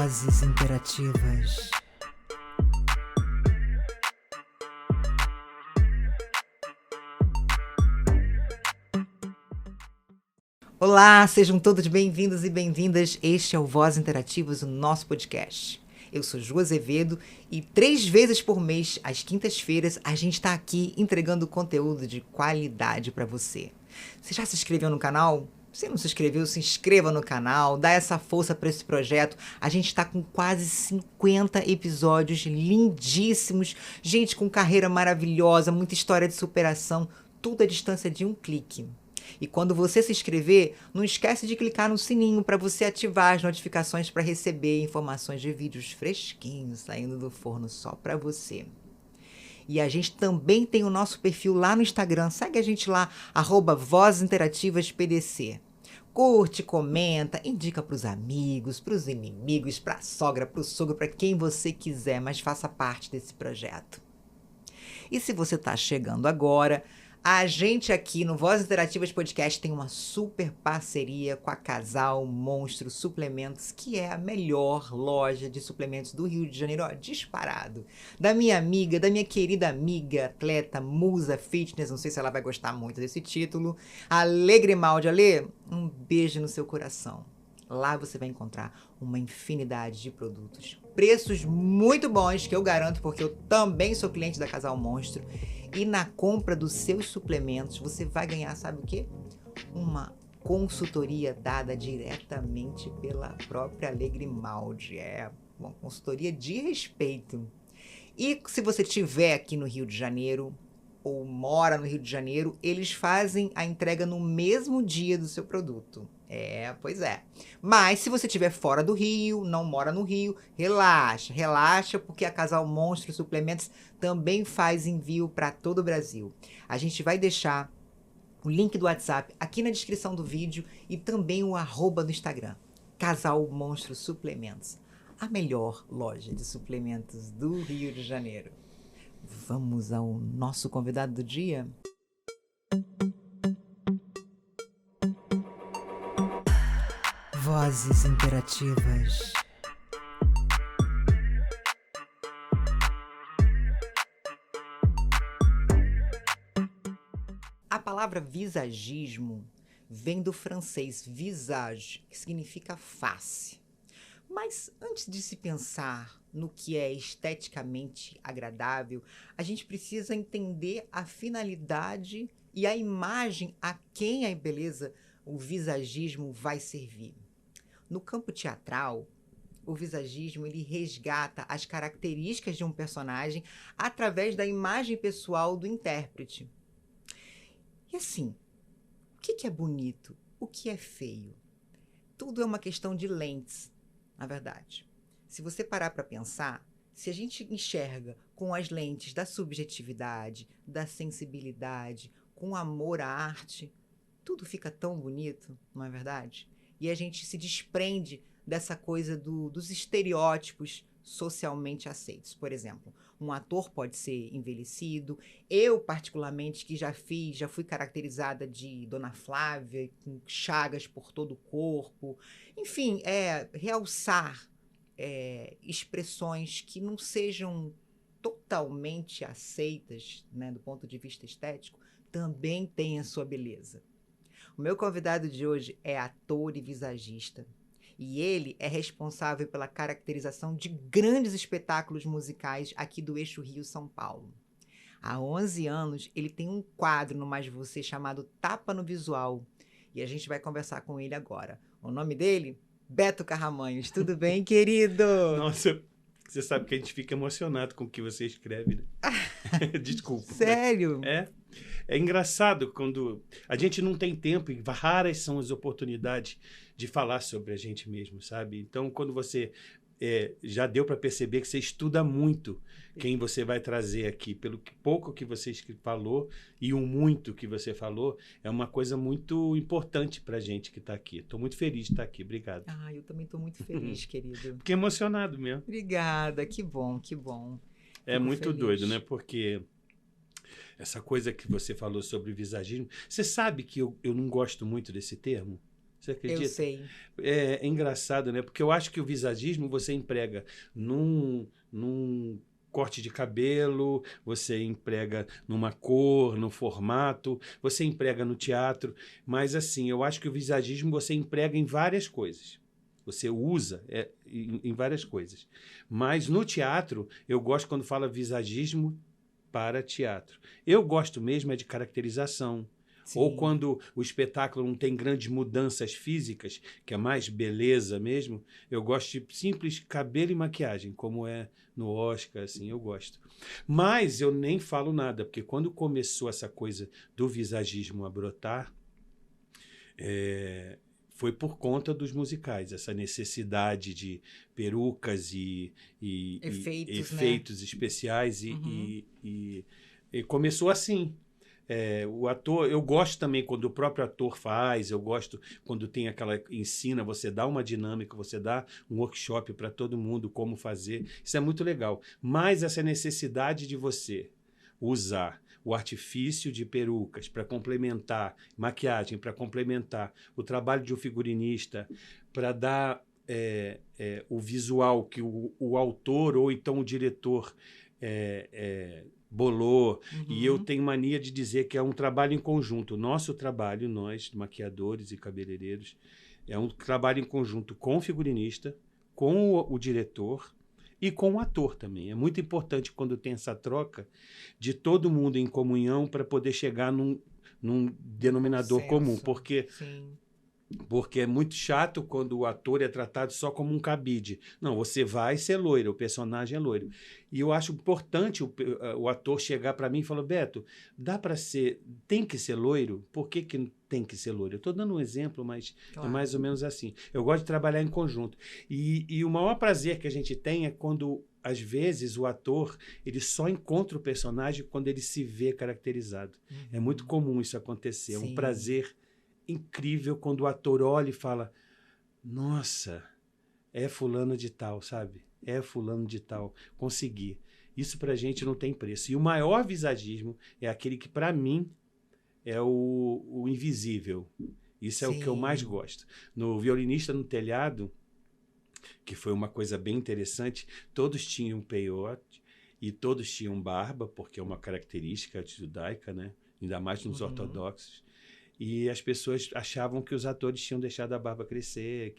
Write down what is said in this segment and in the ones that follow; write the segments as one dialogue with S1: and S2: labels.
S1: Vozes interativas. Olá, sejam todos bem-vindos e bem-vindas. Este é o Vozes Interativas, o nosso podcast. Eu sou Ju Azevedo e 3 vezes por mês, às quintas-feiras, a gente está aqui entregando conteúdo de qualidade para você. Você já se inscreveu no canal? Se não se inscreveu, se inscreva no canal, dá essa força para esse projeto. A gente está com quase 50 episódios lindíssimos, gente com carreira maravilhosa, muita história de superação, tudo à distância de um clique. E quando você se inscrever, não esquece de clicar no sininho para você ativar as notificações para receber informações de vídeos fresquinhos saindo do forno só para você. E a gente também tem o nosso perfil lá no Instagram. Segue a gente lá, @VozesInterativasPDC. Curte, comenta, indica para os amigos, para os inimigos, para a sogra, para o sogro, para quem você quiser, mas faça parte desse projeto. E se você está chegando agora, a gente aqui no Vozes Interativas Podcast tem uma super parceria com a Casal Monstro Suplementos, que é a melhor loja de suplementos do Rio de Janeiro, ó, disparado. Da minha querida amiga, atleta, musa fitness, não sei se ela vai gostar muito desse título, Ale Grimaldi. Ale, um beijo no seu coração. Lá você vai encontrar uma infinidade de produtos. Preços muito bons, que eu garanto, porque eu também sou cliente da Casal Monstro. E na compra dos seus suplementos, você vai ganhar, sabe o quê? Uma consultoria dada diretamente pela própria Ale Grimaldi. É uma consultoria de respeito. E se você estiver aqui no Rio de Janeiro, ou mora no Rio de Janeiro, eles fazem a entrega no mesmo dia do seu produto. Pois é. Mas se você estiver fora do Rio, não mora no Rio, relaxa, porque a Casal Monstro Suplementos também faz envio para todo o Brasil. A gente vai deixar o link do WhatsApp aqui na descrição do vídeo e também o @ no Instagram. Casal Monstro Suplementos, a melhor loja de suplementos do Rio de Janeiro. Vamos ao nosso convidado do dia? Vozes interativas. A palavra visagismo vem do francês visage, que significa face. Mas antes de se pensar no que é esteticamente agradável, a gente precisa entender a finalidade e a imagem a quem a beleza, o visagismo vai servir. No campo teatral, o visagismo ele resgata as características de um personagem através da imagem pessoal do intérprete. E assim, o que é bonito? O que é feio? Tudo é uma questão de lentes, na verdade. Se você parar para pensar, se a gente enxerga com as lentes da subjetividade, da sensibilidade, com amor à arte, tudo fica tão bonito, não é verdade? E a gente se desprende dessa coisa dos estereótipos socialmente aceitos. Por exemplo, um ator pode ser envelhecido. Eu, particularmente, que já fui caracterizada de Dona Flávia, com chagas por todo o corpo. Enfim, realçar expressões que não sejam totalmente aceitas, né, do ponto de vista estético, também tem a sua beleza. O meu convidado de hoje é ator e visagista. E ele é responsável pela caracterização de grandes espetáculos musicais aqui do eixo Rio-São Paulo. Há 11 anos, ele tem um quadro no Mais Você chamado Tapa no Visual. E a gente vai conversar com ele agora. O nome dele? Beto Carramanhos. Tudo bem, querido?
S2: Nossa, você sabe que a gente fica emocionado com o que você escreve, né? Desculpa.
S1: Sério?
S2: É engraçado quando a gente não tem tempo e raras são as oportunidades de falar sobre a gente mesmo, sabe? Então, quando você já deu para perceber que você estuda muito quem você vai trazer aqui, pelo pouco que você falou e o muito que você falou, é uma coisa muito importante para a gente que está aqui. Estou muito feliz de estar aqui. Obrigado.
S1: Eu também estou muito feliz, querido.
S2: Fiquei emocionado mesmo.
S1: Obrigada, que bom, que bom.
S2: É muito doido, né? Porque essa coisa que você falou sobre visagismo, você sabe que eu não gosto muito desse termo? Você acredita?
S1: Eu sei.
S2: É engraçado, né? Porque eu acho que o visagismo você emprega num corte de cabelo, você emprega numa cor, no formato, você emprega no teatro, mas assim, eu acho que o visagismo você emprega em várias coisas. Você usa em várias coisas. Mas no teatro, eu gosto quando fala visagismo para teatro. Eu gosto mesmo é de caracterização. Ou
S1: Sim.
S2: quando o espetáculo não tem grandes mudanças físicas, que é mais beleza mesmo, eu gosto de simples cabelo e maquiagem, como é no Oscar, assim, eu gosto. Mas eu nem falo nada, porque quando começou essa coisa do visagismo a brotar, foi por conta dos musicais, essa necessidade de perucas e
S1: Efeitos, né?
S2: efeitos especiais
S1: Uhum.
S2: e começou assim. O ator, eu gosto também quando o próprio ator faz, eu gosto quando tem aquela ensina, você dá uma dinâmica, você dá um workshop para todo mundo como fazer. Isso é muito legal. Mas essa necessidade de você usar o artifício de perucas para complementar, maquiagem para complementar o trabalho de um figurinista, para dar o visual que o autor ou então o diretor bolou. E eu
S1: Uhum.
S2: tenho mania de dizer que é um trabalho em conjunto. O nosso trabalho, nós, maquiadores e cabeleireiros, é um trabalho em conjunto com o figurinista, com o diretor e com o ator também. É muito importante quando tem essa troca de todo mundo em comunhão para poder chegar num
S1: Um
S2: denominador comum,
S1: consenso. Sim.
S2: porque é muito chato quando o ator é tratado só como um cabide. Não, você vai ser loiro, o personagem é loiro. E eu acho importante o ator chegar para mim e falar: Beto, dá para ser, tem que ser loiro? Por que tem que ser loiro? Eu estou dando um exemplo, mas é mais ou
S1: Claro.
S2: menos assim. Eu gosto de trabalhar em conjunto. E o maior prazer que a gente tem é quando, às vezes, o ator ele só encontra o personagem quando ele se vê caracterizado. É muito
S1: Uhum.
S2: comum isso acontecer. É um
S1: Sim.
S2: prazer incrível quando o ator olha e fala: Nossa, é fulano de tal, sabe? É fulano de tal. Consegui. Isso pra gente não tem preço. E o maior visagismo é aquele que, para mim, é o invisível. Isso é o que eu mais
S1: Sim.
S2: gosto. No Violinista no Telhado, que foi uma coisa bem interessante, todos tinham peiote e todos tinham barba, porque é uma característica judaica, né? Ainda mais nos
S1: Uhum.
S2: ortodoxos. E as pessoas achavam que os atores tinham deixado a barba crescer,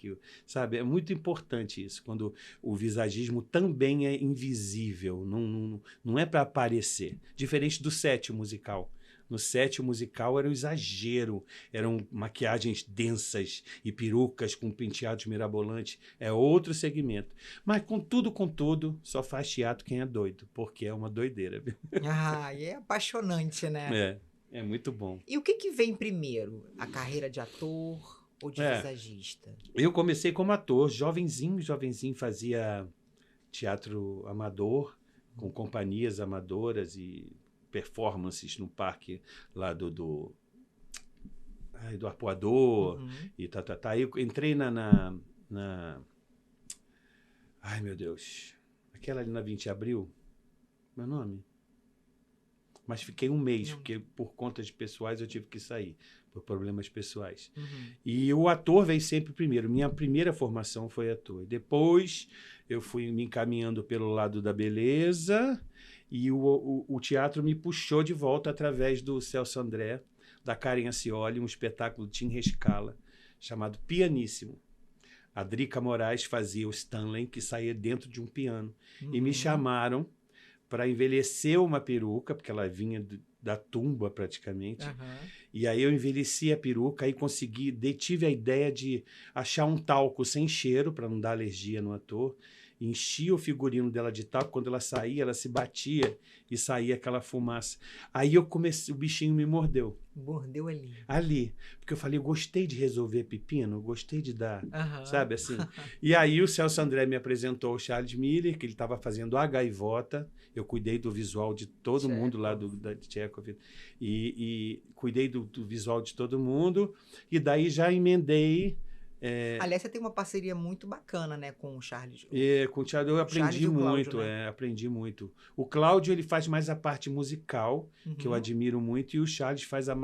S2: sabe? É muito importante isso, quando o visagismo também é invisível, não é para aparecer. Diferente do set musical. No set musical era um exagero, eram maquiagens densas e perucas com penteados mirabolantes. É outro segmento. Mas com tudo, só faz teatro quem é doido, porque é uma doideira.
S1: Ah, e é apaixonante, né?
S2: É, é muito bom.
S1: E o que vem primeiro? A carreira de ator ou de
S2: É,
S1: visagista?
S2: eu comecei como ator, jovenzinho, jovenzinho, fazia teatro amador, com companhias amadoras e performances no parque lá do Arpoador
S1: Uhum.
S2: e tá. Aí eu entrei na. Ai, meu Deus. Aquela ali na 20 de abril, meu nome? Mas fiquei um mês,
S1: Não.
S2: porque por contas pessoais eu tive que sair, por problemas pessoais.
S1: Uhum.
S2: E o ator veio sempre primeiro. Minha primeira formação foi ator. Depois eu fui me encaminhando pelo lado da beleza e o teatro me puxou de volta através do Celso André, da Karen Ascioli, um espetáculo de Tim Rescala, chamado Pianíssimo. A Drica Moraes fazia o Stanley, que saía dentro de um piano. E me
S1: Uhum.
S2: chamaram para envelhecer uma peruca, porque ela vinha da tumba praticamente.
S1: Aham.
S2: E aí eu envelheci a peruca e tive a ideia de achar um talco sem cheiro, para não dar alergia no ator. Enchia o figurino dela de talco, quando ela saía, ela se batia e saía aquela fumaça. Aí eu comecei, o bichinho me mordeu.
S1: Mordeu ali.
S2: Ali. Porque eu falei, eu gostei de resolver pepino, eu gostei de dar,
S1: Aham.
S2: sabe assim? E aí o Celso André me apresentou o Charles Miller, que ele estava fazendo a Gaivota. Eu cuidei do visual de todo mundo lá
S1: Tchekov.
S2: da Tchekov e cuidei do visual de todo mundo. E daí já emendei
S1: Aliás, você tem uma parceria muito bacana, né, com o Charles.
S2: Com o Thiago eu
S1: Charles
S2: aprendi
S1: e o Cláudio,
S2: muito,
S1: né?
S2: aprendi muito. O Cláudio, ele faz mais a parte musical, que eu
S1: Uhum.
S2: admiro muito, e o Charles faz a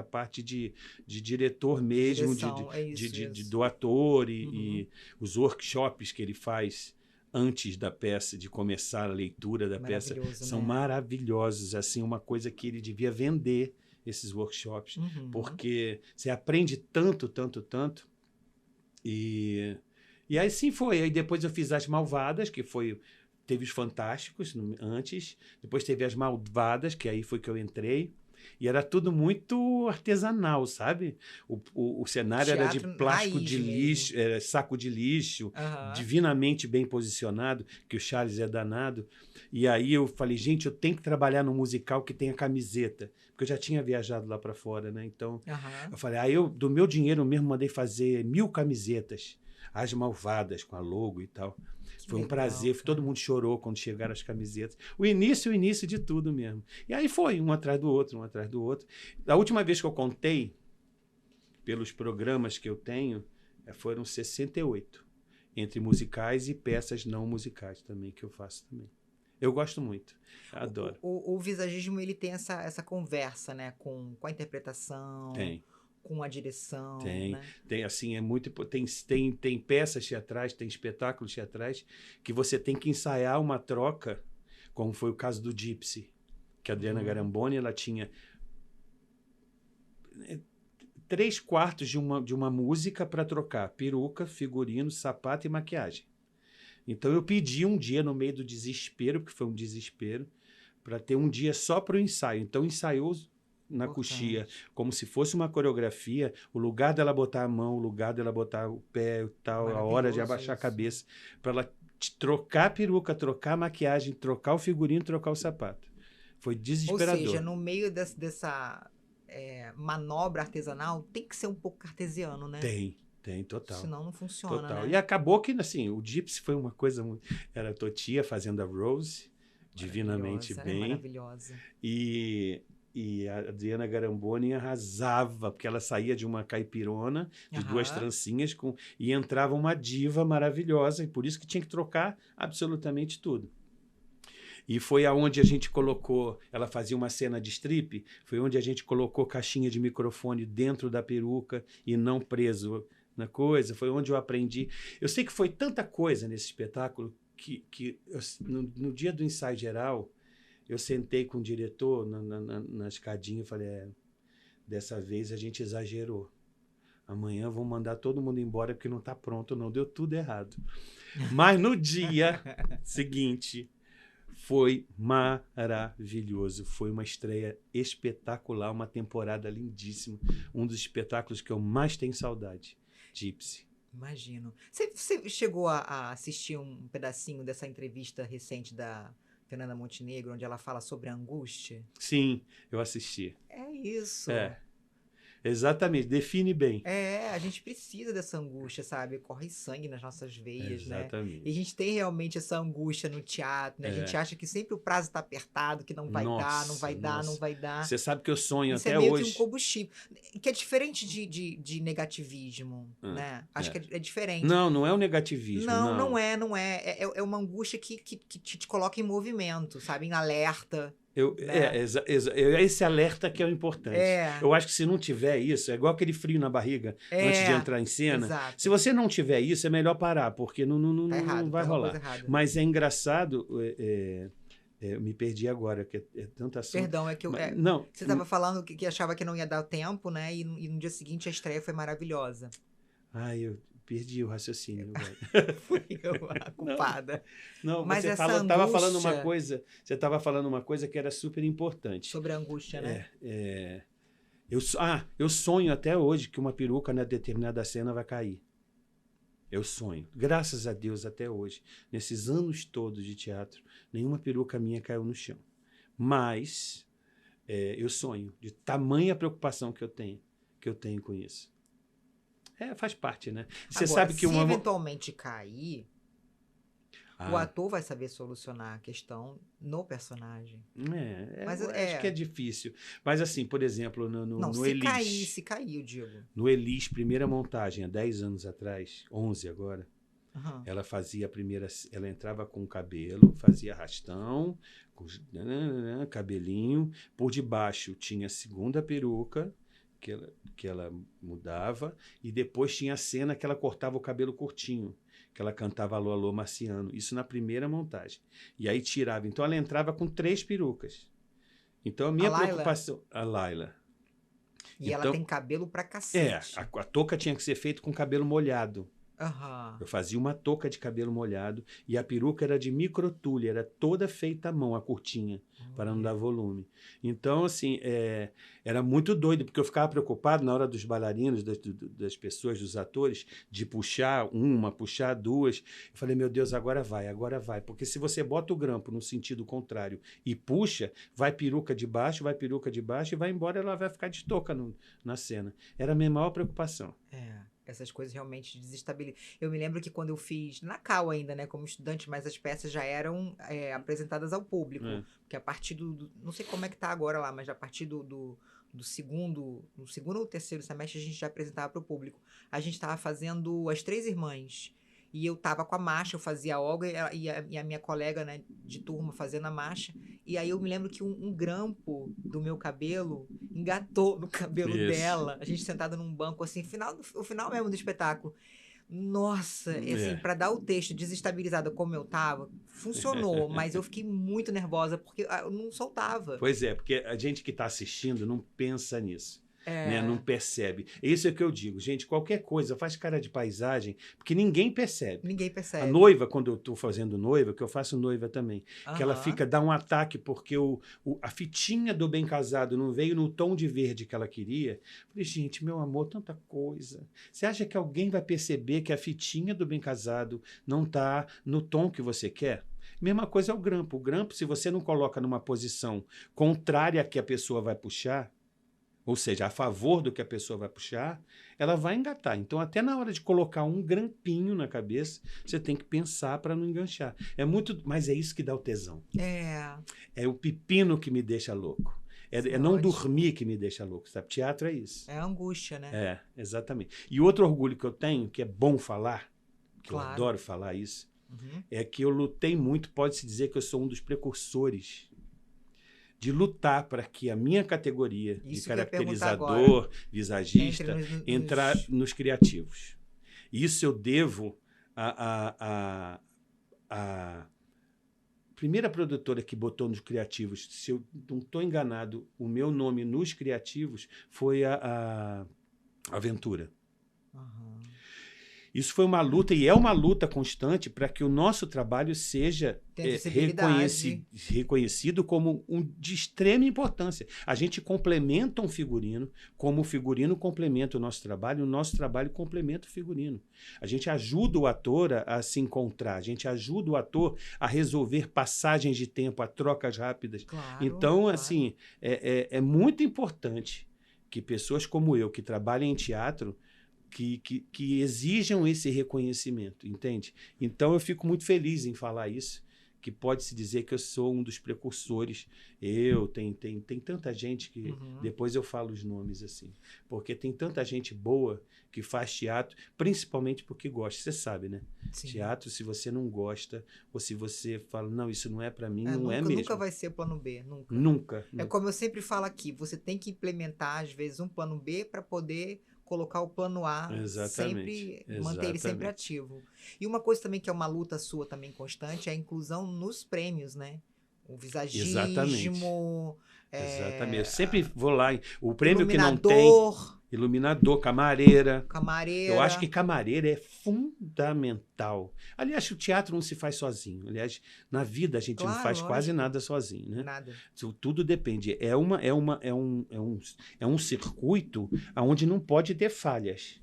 S2: parte de diretor mesmo,
S1: Direção, é isso, isso.
S2: do ator
S1: Uhum.
S2: e os workshops que ele faz antes da peça, de começar a leitura da peça,
S1: Maravilhoso,
S2: são
S1: né?
S2: maravilhosos, assim, uma coisa que ele devia vender, esses workshops,
S1: Uhum.
S2: porque você aprende tanto, tanto, tanto, e aí sim foi. Aí depois eu fiz As Malvadas, que foi. Teve os Fantásticos antes, depois teve As Malvadas, que aí foi que eu entrei. E era tudo muito artesanal, sabe? O cenário era de
S1: Teatro
S2: plástico
S1: raiz
S2: de lixo, saco de lixo,
S1: Aham.
S2: divinamente bem posicionado, que o Charles é danado. E aí eu falei, gente, eu tenho que trabalhar num musical que tenha camiseta, porque eu já tinha viajado lá para fora, né? Então
S1: Aham.
S2: eu falei, eu do meu dinheiro mesmo mandei fazer 1000 camisetas, As Malvadas, com a logo e tal.
S1: Que
S2: Foi um
S1: legal,
S2: prazer,
S1: cara.
S2: todo mundo chorou quando chegaram as camisetas. O início de tudo mesmo. E aí foi, um atrás do outro, um atrás do outro. A última vez que eu contei, pelos programas que eu tenho, foram 68. Entre musicais e peças não musicais também, que eu faço também. Eu gosto muito, adoro.
S1: O visagismo, ele tem essa conversa, né, com a interpretação,
S2: Tem.
S1: com a direção,
S2: Tem,
S1: né?
S2: tem assim, é muito. Tem peças teatrais, tem espetáculos teatrais que você tem que ensaiar uma troca, como foi o caso do Gypsy, que a Adriana Garamboni, ela tinha 3/4 de uma música para trocar: peruca, figurino, sapato e maquiagem. Então eu pedi um dia no meio do desespero, porque foi um desespero, para ter um dia só para o ensaio. Então ensaiou na coxia, como se fosse uma coreografia, o lugar dela botar a mão, o lugar dela botar o pé e tal, a hora de abaixar a cabeça, para ela trocar a peruca, trocar a maquiagem, trocar o figurino, trocar o sapato. Foi desesperador.
S1: Ou seja, no meio dessa manobra artesanal, tem que ser um pouco cartesiano, né?
S2: Tem, total.
S1: Senão não funciona,
S2: total.
S1: né?
S2: E acabou que, assim, o Gypsy foi uma coisa... Era a Totia fazendo a Rose, divinamente bem.
S1: Maravilhosa.
S2: E a Adriana Garamboni arrasava, porque ela saía de uma caipirona, de 2 trancinhas, e entrava uma diva maravilhosa, e por isso que tinha que trocar absolutamente tudo. E foi aonde a gente colocou, ela fazia uma cena de strip, foi onde a gente colocou caixinha de microfone dentro da peruca e não preso na coisa, foi onde eu aprendi. Eu sei que foi tanta coisa nesse espetáculo que no dia do ensaio geral, eu sentei com o diretor na escadinha e falei, dessa vez a gente exagerou. Amanhã vão mandar todo mundo embora porque não está pronto, não. Deu tudo errado. Mas no dia seguinte, foi maravilhoso. Foi uma estreia espetacular, uma temporada lindíssima. Um dos espetáculos que eu mais tenho saudade. Gypsy.
S1: Imagino. Você chegou a assistir um pedacinho dessa entrevista recente da Fernanda Montenegro, onde ela fala sobre a angústia?
S2: Sim, eu assisti.
S1: É isso.
S2: Exatamente, define bem.
S1: A gente precisa dessa angústia, sabe? Corre sangue nas nossas veias,
S2: Exatamente.
S1: né? E a gente tem realmente essa angústia no teatro, né? A gente acha que sempre o prazo está apertado, que não vai dar, não vai dar, não vai dar.
S2: Você sabe que eu sonho
S1: Isso
S2: até
S1: é meio
S2: hoje.
S1: que um combustível. Que é diferente de negativismo, né? Acho que é diferente.
S2: Não é o negativismo.
S1: Não é. É uma angústia que te coloca em movimento, sabe? Em alerta.
S2: Esse alerta que é o importante. Eu acho que se não tiver isso, é igual aquele frio na barriga antes de entrar em cena.
S1: Exato.
S2: Se você não tiver isso, é melhor parar, porque não vai rolar. Mas é engraçado, eu me perdi agora, que é tanta assunto.
S1: Perdão, é que
S2: não,
S1: você estava falando que achava que não ia dar tempo, né? E no dia seguinte a estreia foi maravilhosa.
S2: Eu perdi o raciocínio.
S1: Fui eu a culpada.
S2: Não,
S1: mas
S2: você estava falando uma coisa. Você estava falando uma coisa que era super importante.
S1: Sobre a angústia, né?
S2: Eu sonho até hoje que uma peruca na determinada cena vai cair. Eu sonho. Graças a Deus, até hoje, nesses anos todos de teatro, nenhuma peruca minha caiu no chão. Mas eu sonho, de tamanha preocupação que eu tenho com isso. Faz parte, né? Você
S1: Agora,
S2: sabe que
S1: se eventualmente cair... O ator vai saber solucionar a questão no personagem. Mas
S2: eu acho que é difícil. Mas assim, por exemplo, no Elis.
S1: Se cair, eu digo.
S2: No Elis, primeira montagem, há 10 anos atrás, 11 agora,
S1: Uhum.
S2: ela fazia a primeira... Ela entrava com o cabelo, fazia arrastão, com cabelinho. Por debaixo tinha a segunda peruca, que ela mudava, e depois tinha a cena que ela cortava o cabelo curtinho, que ela cantava Alô, Alô, Marciano. Isso na primeira montagem. E aí tirava. Então ela entrava com 3 perucas. Então a minha preocupação... A Laila.
S1: E então, ela tem cabelo pra cacete.
S2: A touca tinha que ser feita com cabelo molhado.
S1: Uhum.
S2: Eu fazia uma touca de cabelo molhado e a peruca era de microtule, era toda feita à mão, a curtinha, para não dar volume. Então, assim, era muito doido, porque eu ficava preocupado na hora dos bailarinos, das pessoas, dos atores, de puxar uma, puxar duas. Eu falei, meu Deus, agora vai. Porque se você bota o grampo no sentido contrário e puxa, vai peruca de baixo e vai embora, ela vai ficar de touca na cena. Era a minha maior preocupação.
S1: Essas coisas realmente desestabilizam. Eu me lembro que quando eu fiz, na Cal ainda, né, como estudante, mas as peças já eram apresentadas ao público. Porque a partir não sei como é que tá agora lá, mas a partir no segundo ou terceiro semestre a gente já apresentava para o público. A gente estava fazendo As Três Irmãs. E eu tava com a marcha, eu fazia a Olga e a minha colega, né, de turma fazendo a marcha. E aí eu me lembro que um grampo do meu cabelo engatou no cabelo dela. A gente sentada num banco, assim, o final mesmo do espetáculo. Nossa, assim, pra dar o texto desestabilizada como eu tava, funcionou, mas eu fiquei muito nervosa porque eu não soltava.
S2: Pois é, porque a gente que tá assistindo não pensa nisso. Né? Não percebe. Isso é o que eu digo, gente, qualquer coisa, faz cara de paisagem, porque ninguém percebe.
S1: Ninguém percebe.
S2: A noiva, quando eu estou fazendo noiva, que eu faço noiva também, que ela dá um ataque porque a fitinha do bem casado não veio no tom de verde que ela queria. Eu falei, gente, meu amor, tanta coisa. Você acha que alguém vai perceber que a fitinha do bem casado não está no tom que você quer? Mesma coisa é o grampo. O grampo, se você não coloca numa posição contrária à que a pessoa vai puxar, ou seja, a favor do que a pessoa vai puxar, ela vai engatar. Então, até na hora de colocar um grampinho na cabeça, você tem que pensar para não enganchar. Mas é isso que dá o tesão. É o pepino que me deixa louco. É não dormir que me deixa louco, sabe? Teatro é isso.
S1: É angústia, né?
S2: Exatamente. E outro orgulho que eu tenho, que é bom falar, que eu adoro falar isso, é que eu lutei muito, pode-se dizer que eu sou um dos precursores de lutar para que a minha categoria de caracterizador, visagista, entrar nos criativos. Isso eu devo à primeira produtora que botou nos criativos, se eu não estou enganado, o meu nome nos criativos foi a Aventura. Isso foi uma luta e é uma luta constante para que o nosso trabalho seja reconhecido como de extrema importância. A gente complementa um figurino, como o figurino complementa o nosso trabalho complementa o figurino. A gente ajuda o ator a se encontrar, a gente ajuda o ator a resolver passagens de tempo, a trocas rápidas. Então, assim, é muito importante que pessoas como eu, que trabalham em teatro, que exijam esse reconhecimento, entende? Então, eu fico muito feliz em falar isso, que pode-se dizer que eu sou um dos precursores. Tem tanta gente que depois eu falo os nomes assim, porque tem tanta gente boa que faz teatro, principalmente porque gosta. Você sabe, né? Sim. Teatro, se você não gosta, ou se você fala, não, isso não é para mim, não é mesmo.
S1: Nunca vai ser plano B, nunca.
S2: Nunca.
S1: É como eu sempre falo aqui, você tem que implementar, às vezes, um plano B para poder colocar o plano A, manter ele sempre ativo. E uma coisa também que é uma luta sua também constante é a inclusão nos prêmios, né? O visagismo.
S2: Exatamente. Eu sempre vou lá. O prêmio que não tem... Iluminador, camareira. Eu acho que camareira é fundamental. Aliás, o teatro não se faz sozinho. Aliás, na vida a gente não faz quase nada sozinho, né?
S1: Nada.
S2: Tudo depende. É um circuito onde não pode ter falhas.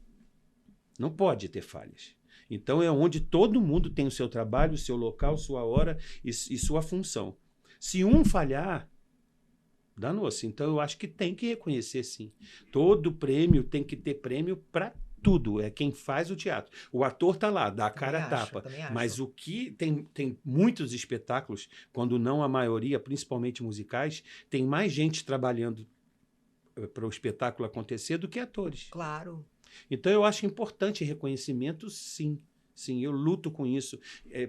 S2: Não pode ter falhas. Então, é onde todo mundo tem o seu trabalho, o seu local, sua hora e sua função. Se um falhar, danou-se. Então, eu acho que tem que reconhecer, sim. Todo prêmio tem que ter prêmio para tudo, é quem faz o teatro. O ator está lá, dá a cara a tapa.
S1: Também acho.
S2: Mas o que tem muitos espetáculos, quando não a maioria, principalmente musicais, tem mais gente trabalhando para o espetáculo acontecer do que atores.
S1: Claro.
S2: Então eu acho importante reconhecimento, sim. Sim, eu luto com isso.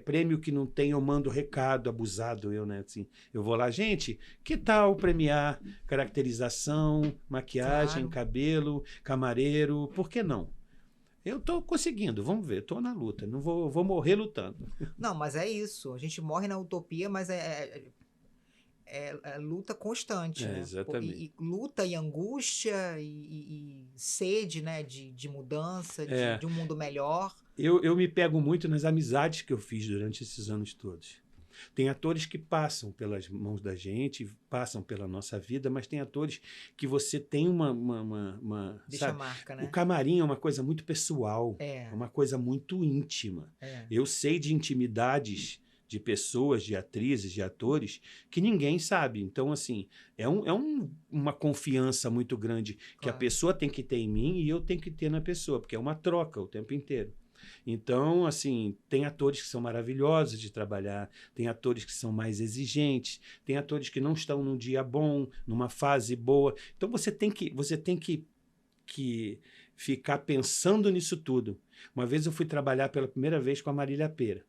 S2: Prêmio que não tem, eu mando recado, abusado eu, né? Assim, eu vou lá, gente, que tal premiar caracterização, maquiagem,
S1: Claro.
S2: cabelo, camareiro, por que não? Eu estou conseguindo, vamos ver, estou na luta, não vou morrer lutando.
S1: Não, mas é isso. A gente morre na utopia, mas é luta constante, né?
S2: Exatamente.
S1: E luta e angústia e sede, né? De mudança, de um mundo melhor.
S2: Eu me pego muito nas amizades que eu fiz durante esses anos todos. Tem atores que passam pelas mãos da gente, passam pela nossa vida, mas tem atores que você tem
S1: Deixa
S2: sabe?
S1: marca, né?
S2: O camarim é uma coisa muito pessoal, é uma coisa muito íntima. Eu sei de intimidades de pessoas, de atrizes, de atores, que ninguém sabe. Então, assim, uma confiança muito grande que a pessoa tem que ter em mim e eu tenho que ter na pessoa, porque é uma troca o tempo inteiro. Então, assim, tem atores que são maravilhosos de trabalhar, tem atores que são mais exigentes, tem atores que não estão num dia bom, numa fase boa. Então, você tem que ficar pensando nisso tudo. Uma vez eu fui trabalhar pela primeira vez com a Marília Pêra.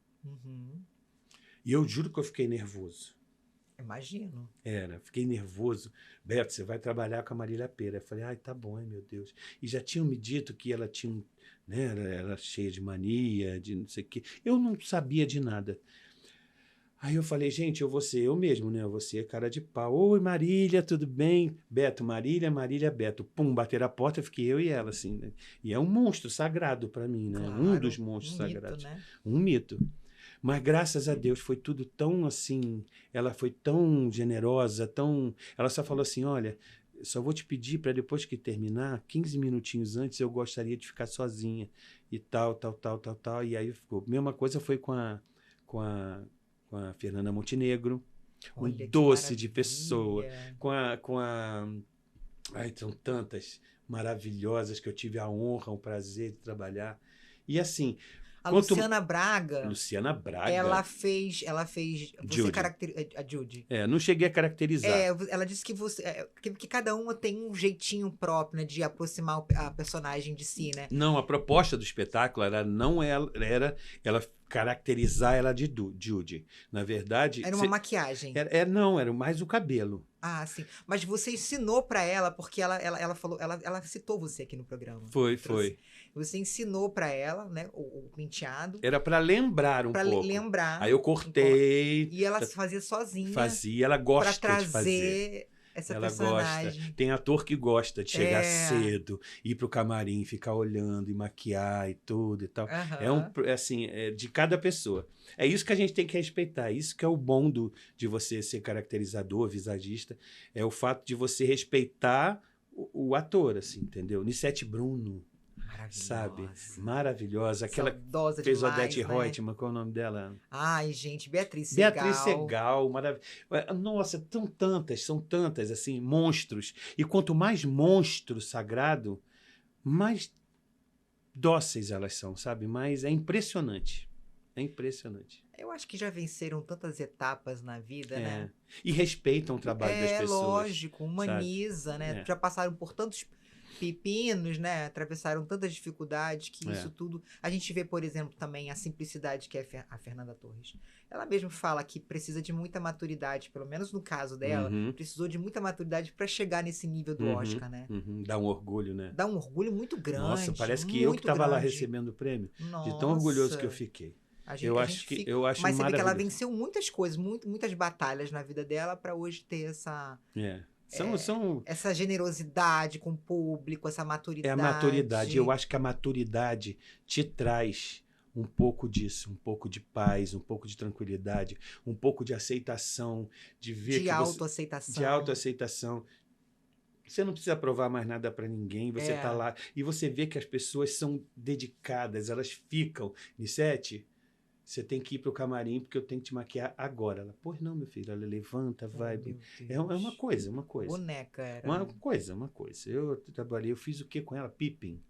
S2: E eu juro que eu fiquei nervoso.
S1: Imagino.
S2: Fiquei nervoso. Beto, você vai trabalhar com a Marília Pêra. Eu falei, ai, tá bom, ai, meu Deus. E já tinham me dito que ela tinha, né, era cheia de mania, de não sei o quê. Eu não sabia de nada. Aí eu falei, gente, eu vou ser eu mesmo, né? Eu vou ser cara de pau. Oi, Marília, tudo bem? Beto, Marília, Marília, Beto. Pum, bater a porta, fiquei eu e ela, assim, né? E é um monstro sagrado para mim, né?
S1: Claro,
S2: um dos monstros sagrados.
S1: Mito, né?
S2: Um mito. Mas graças a Deus foi tudo tão assim, ela foi tão generosa, ela só falou assim, olha, só vou te pedir para depois que terminar, 15 minutinhos antes, eu gostaria de ficar sozinha e tal. E aí ficou. Mesma coisa foi com a Fernanda Montenegro,
S1: Olha,
S2: um doce de
S1: maravilha.
S2: pessoa, ai, são tantas maravilhosas que eu tive a honra, o prazer de trabalhar. E assim,
S1: a Luciana Braga. Ela fez
S2: Judy.
S1: A Judy.
S2: Não cheguei a caracterizar.
S1: Ela disse que cada uma tem um jeitinho próprio, né, de aproximar a personagem de si, né?
S2: Não, a proposta do espetáculo era ela caracterizar ela de Judy. Na verdade...
S1: Era uma maquiagem.
S2: Não, era mais o cabelo.
S1: Ah, sim. Mas você ensinou para ela, porque ela falou, ela citou você aqui no programa.
S2: Foi.
S1: Você ensinou para ela, né, o penteado.
S2: Era para lembrar um pouco.
S1: Para lembrar.
S2: Aí eu cortei.
S1: E ela fazia sozinha.
S2: Ela gosta de fazer.
S1: Para trazer essa personagem.
S2: Gosta. Tem ator que gosta de chegar cedo, ir pro camarim, ficar olhando e maquiar e tudo e tal. É de cada pessoa. É isso que a gente tem que respeitar. Isso que é o bom de você ser caracterizador, visagista, é o fato de você respeitar o ator, assim, entendeu? Nissete Bruno, sabe? Maravilhosa. Aquela
S1: saudosa
S2: fez
S1: demais,
S2: Odete
S1: né?
S2: Reutemann, qual é o nome dela?
S1: Ai, gente, Beatriz Segal,
S2: maravilhosa. Nossa, são tantas, assim, monstros. E quanto mais monstro sagrado, mais dóceis elas são, sabe? Mas é impressionante. É impressionante.
S1: Eu acho que já venceram tantas etapas na vida, né?
S2: E respeitam o trabalho das pessoas.
S1: Lógico, humaniza, sabe? Né? Já passaram por tantos pepinos, né? Atravessaram tantas dificuldades que isso tudo... A gente vê, por exemplo, também a simplicidade que é a Fernanda Torres. Ela mesma fala que precisa de muita maturidade, pelo menos no caso dela, precisou de muita maturidade para chegar nesse nível do Oscar, né?
S2: Dá um orgulho, né?
S1: Dá um orgulho muito grande.
S2: Nossa, parece que eu que estava lá recebendo o prêmio.
S1: Nossa.
S2: De tão orgulhoso que eu fiquei. Eu acho
S1: mas você vê que ela venceu muitas coisas, muitas batalhas na vida dela para hoje ter essa... essa generosidade com o público, essa maturidade.
S2: É a maturidade. Eu acho que a maturidade te traz um pouco disso, um pouco de paz, um pouco de tranquilidade, um pouco de aceitação, de ver
S1: de autoaceitação.
S2: De autoaceitação. Você não precisa provar mais nada para ninguém, você está lá e você vê que as pessoas são dedicadas, elas ficam. Nissete, você tem que ir para o camarim porque eu tenho que te maquiar agora. Ela, pois não, meu filho. Ela levanta, vai. É uma coisa.
S1: Boneca era.
S2: Uma coisa. Eu trabalhei, eu fiz o que com ela? Pippin.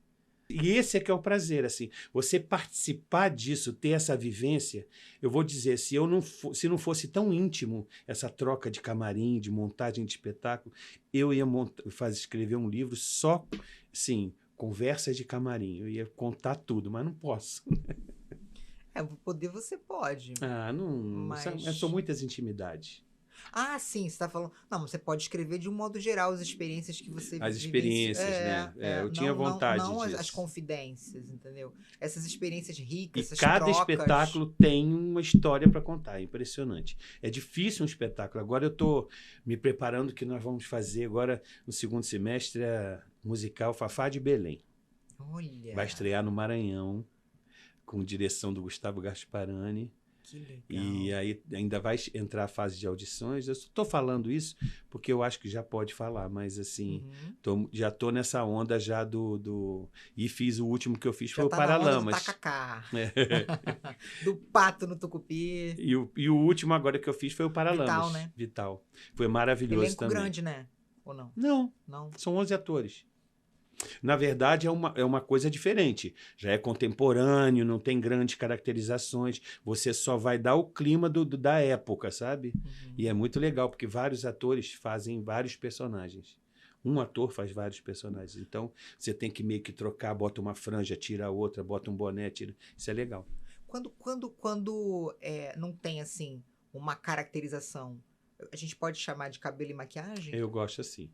S2: E esse é que é o prazer, assim, você participar disso, ter essa vivência. Eu vou dizer, se não fosse tão íntimo essa troca de camarim, de montagem de espetáculo, eu ia escrever um livro só, assim, conversas de camarim. Eu ia contar tudo, mas não posso.
S1: Poder você pode,
S2: Não, são
S1: mas...
S2: muitas intimidades.
S1: Ah, sim, você está falando... Não, mas você pode escrever de um modo geral as experiências que você
S2: As
S1: vivencia.
S2: experiências, né? Eu tinha vontade
S1: não as
S2: disso.
S1: confidências, entendeu? Essas experiências ricas,
S2: E
S1: essas
S2: cada
S1: trocas.
S2: espetáculo tem uma história para contar, é impressionante. É difícil um espetáculo. Agora eu estou me preparando que nós vamos fazer agora no segundo semestre a musical Fafá de Belém.
S1: Olha,
S2: Vai estrear no Maranhão, com direção do Gustavo Gasparani.
S1: que legal.
S2: E aí ainda vai entrar a fase de audições. Eu estou falando isso porque eu acho que já pode falar, mas assim, já estou nessa onda já do... E fiz o último que eu fiz,
S1: Já
S2: foi o
S1: tá na onda do
S2: Paralamas.
S1: tacacá. Do pato no tucupi.
S2: E o último agora que eu fiz foi o Paralamas.
S1: Vital, né?
S2: Vital. Foi maravilhoso
S1: Elenco
S2: também.
S1: grande, né? Ou não?
S2: Não, são 11 atores. Na verdade, é uma coisa diferente. Já é contemporâneo, não tem grandes caracterizações. Você só vai dar o clima da época, sabe? E é muito legal, porque vários atores fazem vários personagens. Um ator faz vários personagens. Então, você tem que meio que trocar, bota uma franja, tira a outra, bota um boné, tira... Isso é legal.
S1: Quando não tem, assim, uma caracterização, a gente pode chamar de cabelo e maquiagem?
S2: Eu gosto assim.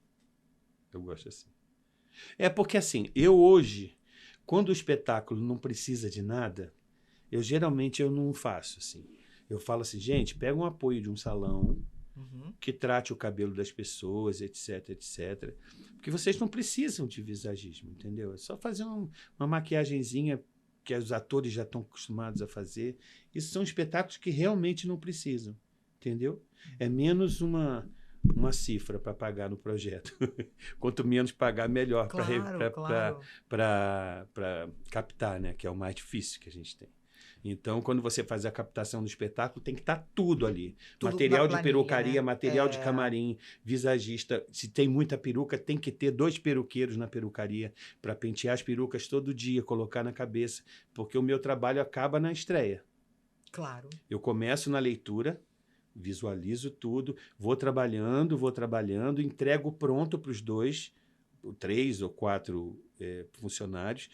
S2: É porque, assim, eu hoje, quando o espetáculo não precisa de nada, geralmente eu não faço, assim. Eu falo assim, gente, pega um apoio de um salão que trate o cabelo das pessoas, etc, etc. Porque vocês não precisam de visagismo, entendeu? É só fazer uma maquiagenzinha que os atores já estão acostumados a fazer. Isso são espetáculos que realmente não precisam, entendeu? É menos uma cifra para pagar no projeto. Quanto menos pagar, melhor para captar, né? Que é o mais difícil que a gente tem. Então, quando você faz a captação do espetáculo, tem que estar tudo ali. Tudo material de perucaria, né? Material de camarim, visagista. Se tem muita peruca, tem que ter 2 peruqueiros na perucaria para pentear as perucas todo dia, colocar na cabeça. Porque o meu trabalho acaba na estreia.
S1: Claro.
S2: Eu começo na leitura, visualizo tudo, vou trabalhando, entrego pronto para os 2, 3 ou 4 funcionários,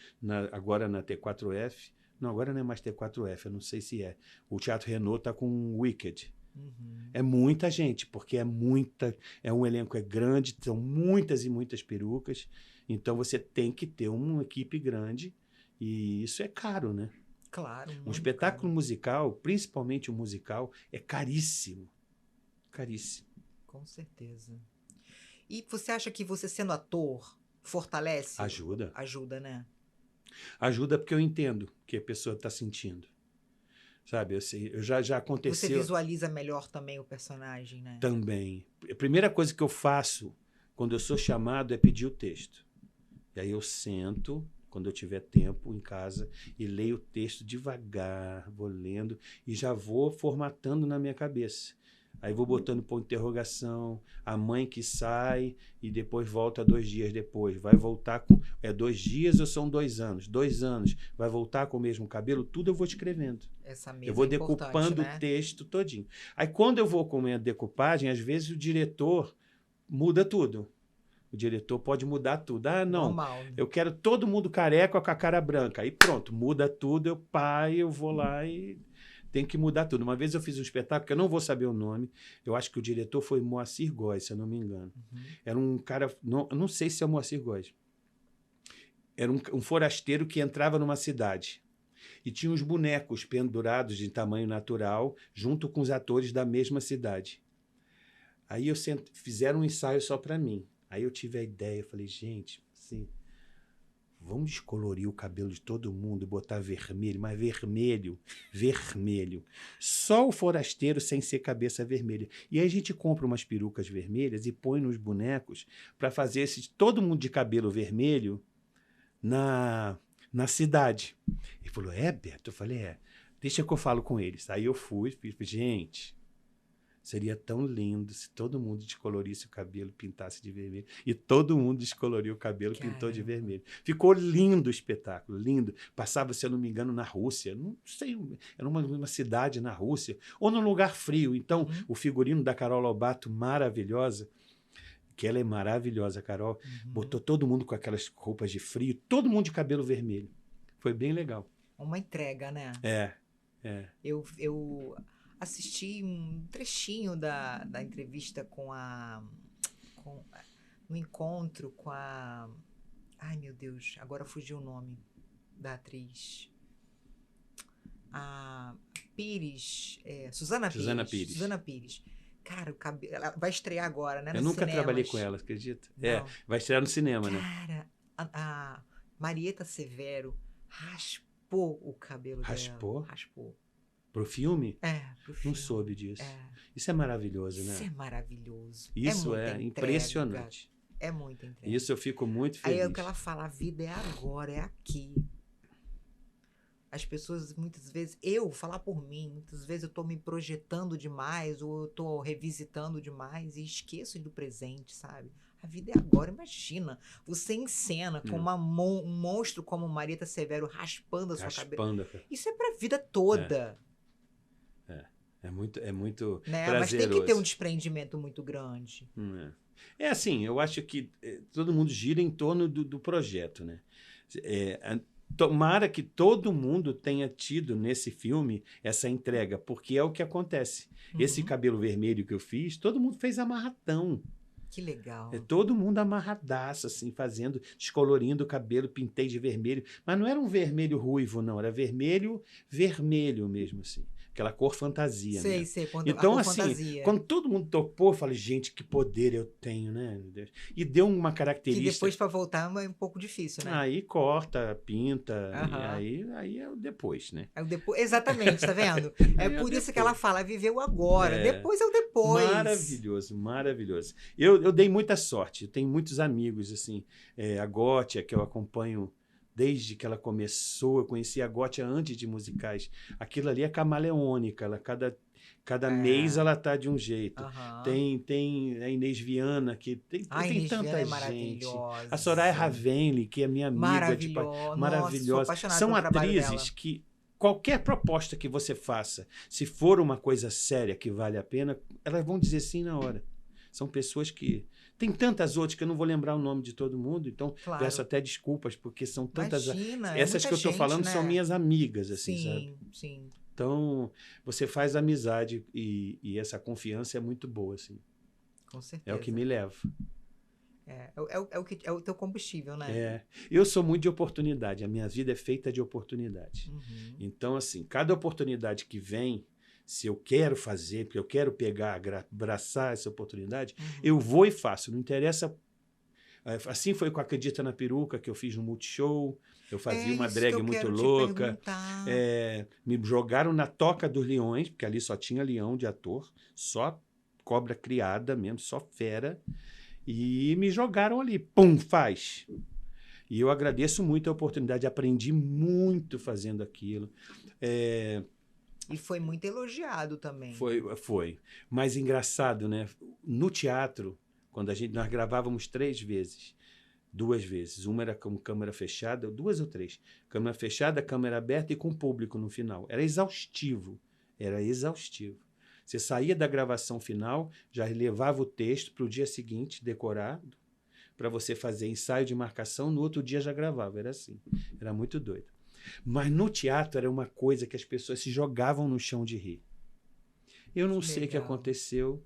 S2: agora na T4F. Não, agora não é mais T4F, eu não sei se é. O Teatro Renault está com Wicked. É muita gente, porque um elenco grande, são muitas e muitas perucas, então você tem que ter uma equipe grande e isso é caro, né?
S1: Claro.
S2: Um espetáculo musical, principalmente um musical, é caríssimo. Caríssimo.
S1: Com certeza. E você acha que você sendo ator fortalece?
S2: Ajuda.
S1: Ajuda, né?
S2: Ajuda porque eu entendo o que a pessoa está sentindo. Sabe, já aconteceu...
S1: Você visualiza melhor também o personagem, né?
S2: Também. A primeira coisa que eu faço quando eu sou chamado é pedir o texto. E aí eu sento... quando eu tiver tempo em casa, e leio o texto devagar, vou lendo, e já vou formatando na minha cabeça. Aí vou botando por interrogação, a mãe que sai, e depois volta 2 dias depois. Vai voltar com... 2 dias ou são 2 anos? 2 anos. Vai voltar com o mesmo cabelo? Tudo eu vou escrevendo.
S1: Eu
S2: vou decupando, né? O texto todinho. Aí quando eu vou com a minha decupagem, às vezes o diretor muda tudo. O diretor pode mudar tudo. Não, normal, né? Eu quero todo mundo careca com a cara branca. Aí pronto, muda tudo, eu vou lá e tem que mudar tudo. Uma vez eu fiz um espetáculo, que eu não vou saber o nome, eu acho que o diretor foi Moacir Góes, se eu não me engano. Era um cara, não sei se é o Moacir Góes. Era um forasteiro que entrava numa cidade e tinha uns bonecos pendurados de tamanho natural junto com os atores da mesma cidade. Aí fizeram um ensaio só para mim. Aí eu tive a ideia, falei, gente, assim, vamos descolorir o cabelo de todo mundo e botar vermelho, mas vermelho. Só o forasteiro sem ser cabeça vermelha. E aí a gente compra umas perucas vermelhas e põe nos bonecos para fazer todo mundo de cabelo vermelho na cidade. Ele falou, Beto? Eu falei, deixa que eu falo com eles. Aí eu fui, gente... Seria tão lindo se todo mundo descolorisse o cabelo, pintasse de vermelho. E todo mundo descoloriu o cabelo, pintou de
S1: Caramba.
S2: vermelho. Ficou lindo o espetáculo, lindo. Passava, se eu não me engano, na Rússia. Não sei, era uma cidade na Rússia. Ou num lugar frio. Então, o figurino da Carol Lobato, maravilhosa, que ela é maravilhosa, Carol, botou todo mundo com aquelas roupas de frio, todo mundo de cabelo vermelho. Foi bem legal.
S1: Uma entrega, né?
S2: É.
S1: Eu assisti um trechinho da entrevista no encontro com a... Ai, meu Deus, agora fugiu o nome da atriz. A Pires, Suzana Pires. Suzana Pires. Cara, o cabelo... Ela vai estrear agora, né?
S2: Eu nunca trabalhei com ela, acredita?
S1: Não.
S2: Vai estrear no cinema, né?
S1: Cara, a Marieta Severo raspou o cabelo dela. Raspou.
S2: Pro filme?
S1: Pro filme.
S2: Não soube disso. Isso é maravilhoso, né?
S1: Isso é maravilhoso.
S2: Isso é impressionante.
S1: É muita entrega.
S2: Isso eu fico muito feliz.
S1: Aí é o que ela fala, a vida é agora, é aqui. As pessoas, muitas vezes, falar por mim, muitas vezes eu tô me projetando demais, ou eu tô revisitando demais e esqueço do presente, sabe? A vida é agora, imagina. Você em cena com um monstro como Marieta Severo raspando a sua cabeça. Isso é pra vida toda.
S2: É muito
S1: né?
S2: prazeroso.
S1: Mas tem que ter um desprendimento muito grande.
S2: É assim, eu acho que todo mundo gira em torno do projeto, né? Tomara que todo mundo tenha tido nesse filme essa entrega, porque é o que acontece. Esse cabelo vermelho que eu fiz, todo mundo fez amarradão.
S1: Que legal.
S2: Todo mundo amarradaço, assim, descolorindo o cabelo, pintei de vermelho. Mas não era um vermelho ruivo, não. Era vermelho mesmo, assim. Aquela cor fantasia, né?
S1: Sei.
S2: Então,
S1: a cor
S2: assim,
S1: fantasia.
S2: quando todo mundo topou, eu falei, gente, que poder eu tenho, né? Meu Deus. E deu uma característica...
S1: Que depois, para voltar, é um pouco difícil, né?
S2: Aí corta, pinta, e aí é o depois, né?
S1: É o depois. Exatamente, tá vendo? É por isso que ela fala, viveu agora. Depois é o depois.
S2: Maravilhoso, maravilhoso. Eu dei muita sorte, eu tenho muitos amigos, assim, a Gótia, que eu acompanho desde que ela começou, eu conheci a Gótia antes de musicais. Aquilo ali é camaleônica, ela, cada mês ela tá de um jeito. Tem a Inês Viana, que tem tanta gente. A Soraya Ravenli, que é minha amiga. Maravilhosa. São atrizes que qualquer proposta que você faça, se for uma coisa séria que vale a pena, elas vão dizer sim na hora. São pessoas que... Tem tantas outras que eu não vou lembrar o nome de todo mundo, então peço até desculpas, porque são tantas... Essas que eu estou falando são minhas amigas, assim, sabe?
S1: Sim.
S2: Então, você faz amizade e essa confiança é muito boa, assim.
S1: Com certeza.
S2: É o que me leva.
S1: É o teu combustível, né?
S2: Eu sou muito de oportunidade, a minha vida é feita de oportunidade. Então, assim, cada oportunidade que vem... Se eu quero fazer, porque eu quero abraçar essa oportunidade, eu vou e faço. Não interessa. Assim foi com a Acredita na Peruca, que eu fiz no Multishow. Eu fazia uma drag muito louca. Me jogaram na Toca dos Leões, porque ali só tinha leão de ator, só cobra criada mesmo, só fera. E me jogaram ali. Pum, faz. E eu agradeço muito a oportunidade. Aprendi muito fazendo aquilo.
S1: E foi muito elogiado também.
S2: Foi. Mas engraçado, né? No teatro, quando nós gravávamos 3 vezes, 2 vezes. Uma era com câmera fechada, 2 ou 3. Câmera fechada, câmera aberta e com público no final. Era exaustivo. Você saía da gravação final, já levava o texto para o dia seguinte, decorado, para você fazer ensaio de marcação, no outro dia já gravava. Era assim. Era muito doido. Mas no teatro era uma coisa que as pessoas se jogavam no chão de rir. Eu não sei o que aconteceu.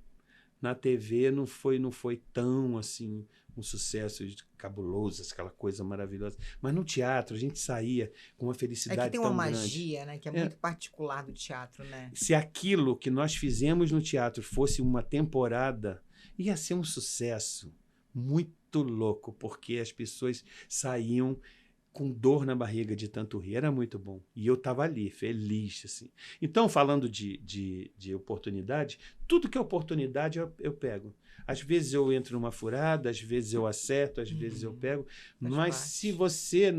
S2: Na TV não foi tão assim um sucesso cabuloso, aquela coisa maravilhosa. Mas no teatro a gente saía com uma felicidade tão grande.
S1: É que tem uma magia, né? Que é muito particular do teatro, né?
S2: Se aquilo que nós fizemos no teatro fosse uma temporada, ia ser um sucesso muito louco, porque as pessoas saíam com dor na barriga de tanto rir. Era muito bom. E eu estava ali, feliz, assim. Então, falando de oportunidade, tudo que é oportunidade eu pego. Às vezes eu entro numa furada, às vezes eu acerto, às vezes eu pego. Mas se você...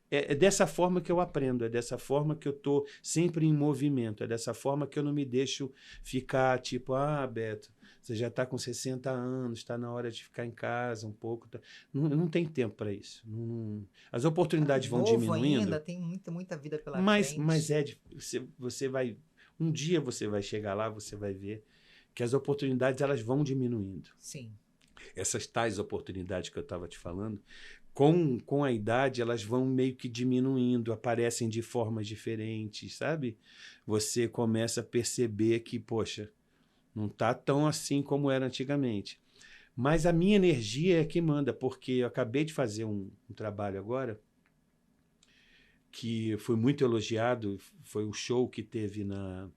S2: É dessa forma que eu aprendo, é dessa forma que eu estou sempre em movimento, é dessa forma que eu não me deixo ficar tipo, Beto, você já está com 60 anos, está na hora de ficar em casa um pouco. Não tem tempo para isso. As
S1: Tá
S2: oportunidades vão
S1: novo ainda,
S2: diminuindo,
S1: tem muita vida pela
S2: mas
S1: frente.
S2: você vai. Um dia você vai chegar lá, você vai ver que as oportunidades elas vão diminuindo.
S1: Sim.
S2: Essas tais oportunidades que eu estava te falando, com a idade, elas vão meio que diminuindo, aparecem de formas diferentes, sabe? Você começa a perceber que, poxa, não está tão assim como era antigamente. Mas a minha energia é que manda, porque eu acabei de fazer um trabalho agora que foi muito elogiado, foi o show que teve na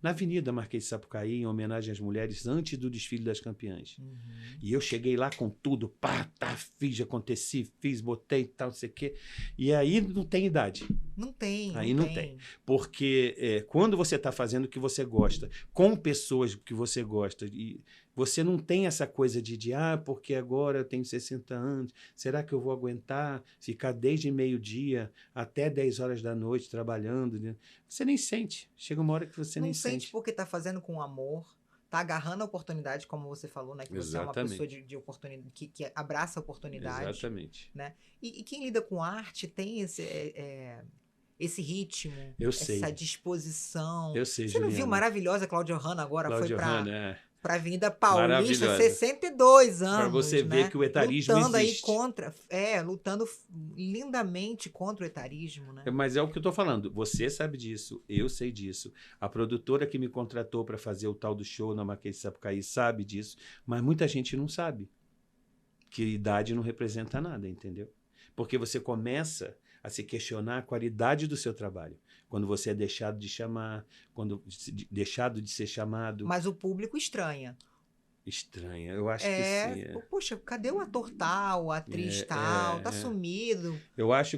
S2: Avenida Marquês de Sapucaí, em homenagem às mulheres, antes do desfile das campeãs.
S1: Uhum.
S2: E eu cheguei lá com tudo, pá, tá, fiz, aconteci, fiz, botei, tal, não sei o quê. E aí não tem idade.
S1: Não tem,
S2: Aí
S1: não
S2: não tem. Porque quando você está fazendo o que você gosta, com pessoas que você gosta, e você não tem essa coisa de porque agora eu tenho 60 anos, será que eu vou aguentar ficar desde meio-dia até 10 horas da noite trabalhando? Né? Você nem sente. Chega uma hora que você
S1: Não
S2: nem
S1: sente
S2: sente.
S1: porque tá fazendo com amor, tá agarrando a oportunidade, como você falou, né? Que você é uma pessoa
S2: Exatamente.
S1: de oportunidade, que abraça a oportunidade,
S2: Exatamente.
S1: né? E quem lida com arte tem esse ritmo,
S2: Eu
S1: essa
S2: sei.
S1: disposição.
S2: Eu sei,
S1: Você não viu
S2: Juliana.
S1: Maravilhosa Cláudia Hanna agora? Foi
S2: Cláudio
S1: para
S2: Hanna,
S1: para a Avenida Paulista,
S2: maravilhosa.
S1: 62
S2: Para você
S1: anos,
S2: ver
S1: né?
S2: que o etarismo
S1: Lutando aí
S2: existe.
S1: contra, lutando lindamente contra o etarismo, né?
S2: Mas é o que eu estou falando. Você sabe disso, eu sei disso. A produtora que me contratou para fazer o tal do show na Marquês de Sapucaí sabe disso, mas muita gente não sabe que idade não representa nada, entendeu? Porque você começa a se questionar a qualidade do seu trabalho. Quando você é deixado de chamar, quando deixado de ser chamado.
S1: Mas o público estranha.
S2: Estranha, eu acho que sim.
S1: Poxa, cadê o ator tal, a atriz tal? Tá
S2: É.
S1: sumido.
S2: Eu acho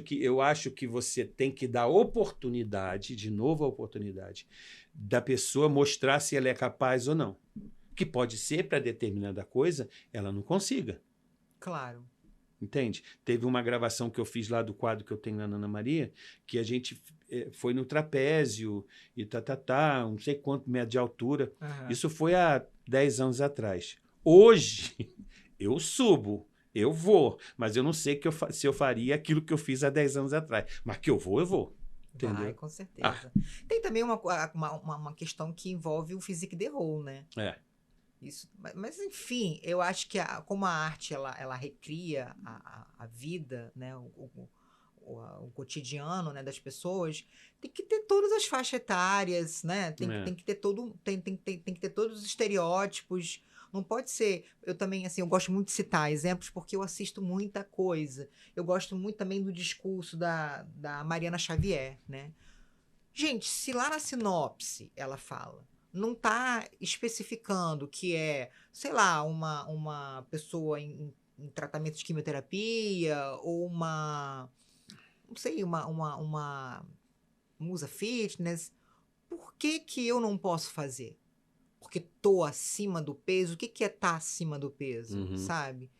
S2: que você tem que dar oportunidade, de novo a oportunidade, da pessoa mostrar se ela é capaz ou não. Que pode ser para determinada coisa ela não consiga.
S1: Claro.
S2: Entende? Teve uma gravação que eu fiz lá do quadro que eu tenho lá na Ana Maria, que a gente foi no trapézio e não sei quanto metro de altura.
S1: Uhum.
S2: Isso foi há 10 anos atrás. Hoje, eu subo, eu vou, mas eu não sei se eu faria aquilo que eu fiz há 10 anos atrás. Mas que eu vou. Entendeu?
S1: Vai, com certeza. Tem também uma questão que envolve o physique de rôle, né? Isso, mas enfim, eu acho que como a arte ela recria a vida, né, o cotidiano, né, das pessoas, tem que ter todas as faixas etárias, né, tem que ter tem que ter todos os estereótipos. Não pode ser. Eu também, assim, eu gosto muito de citar exemplos porque eu assisto muita coisa. Eu gosto muito também do discurso da Mariana Xavier, né? Gente, se lá na sinopse ela fala, não está especificando que é, sei lá, uma pessoa em tratamento de quimioterapia ou não sei, uma musa fitness, por que que eu não posso fazer? Porque tô acima do peso? O que que é estar acima do peso, sabe?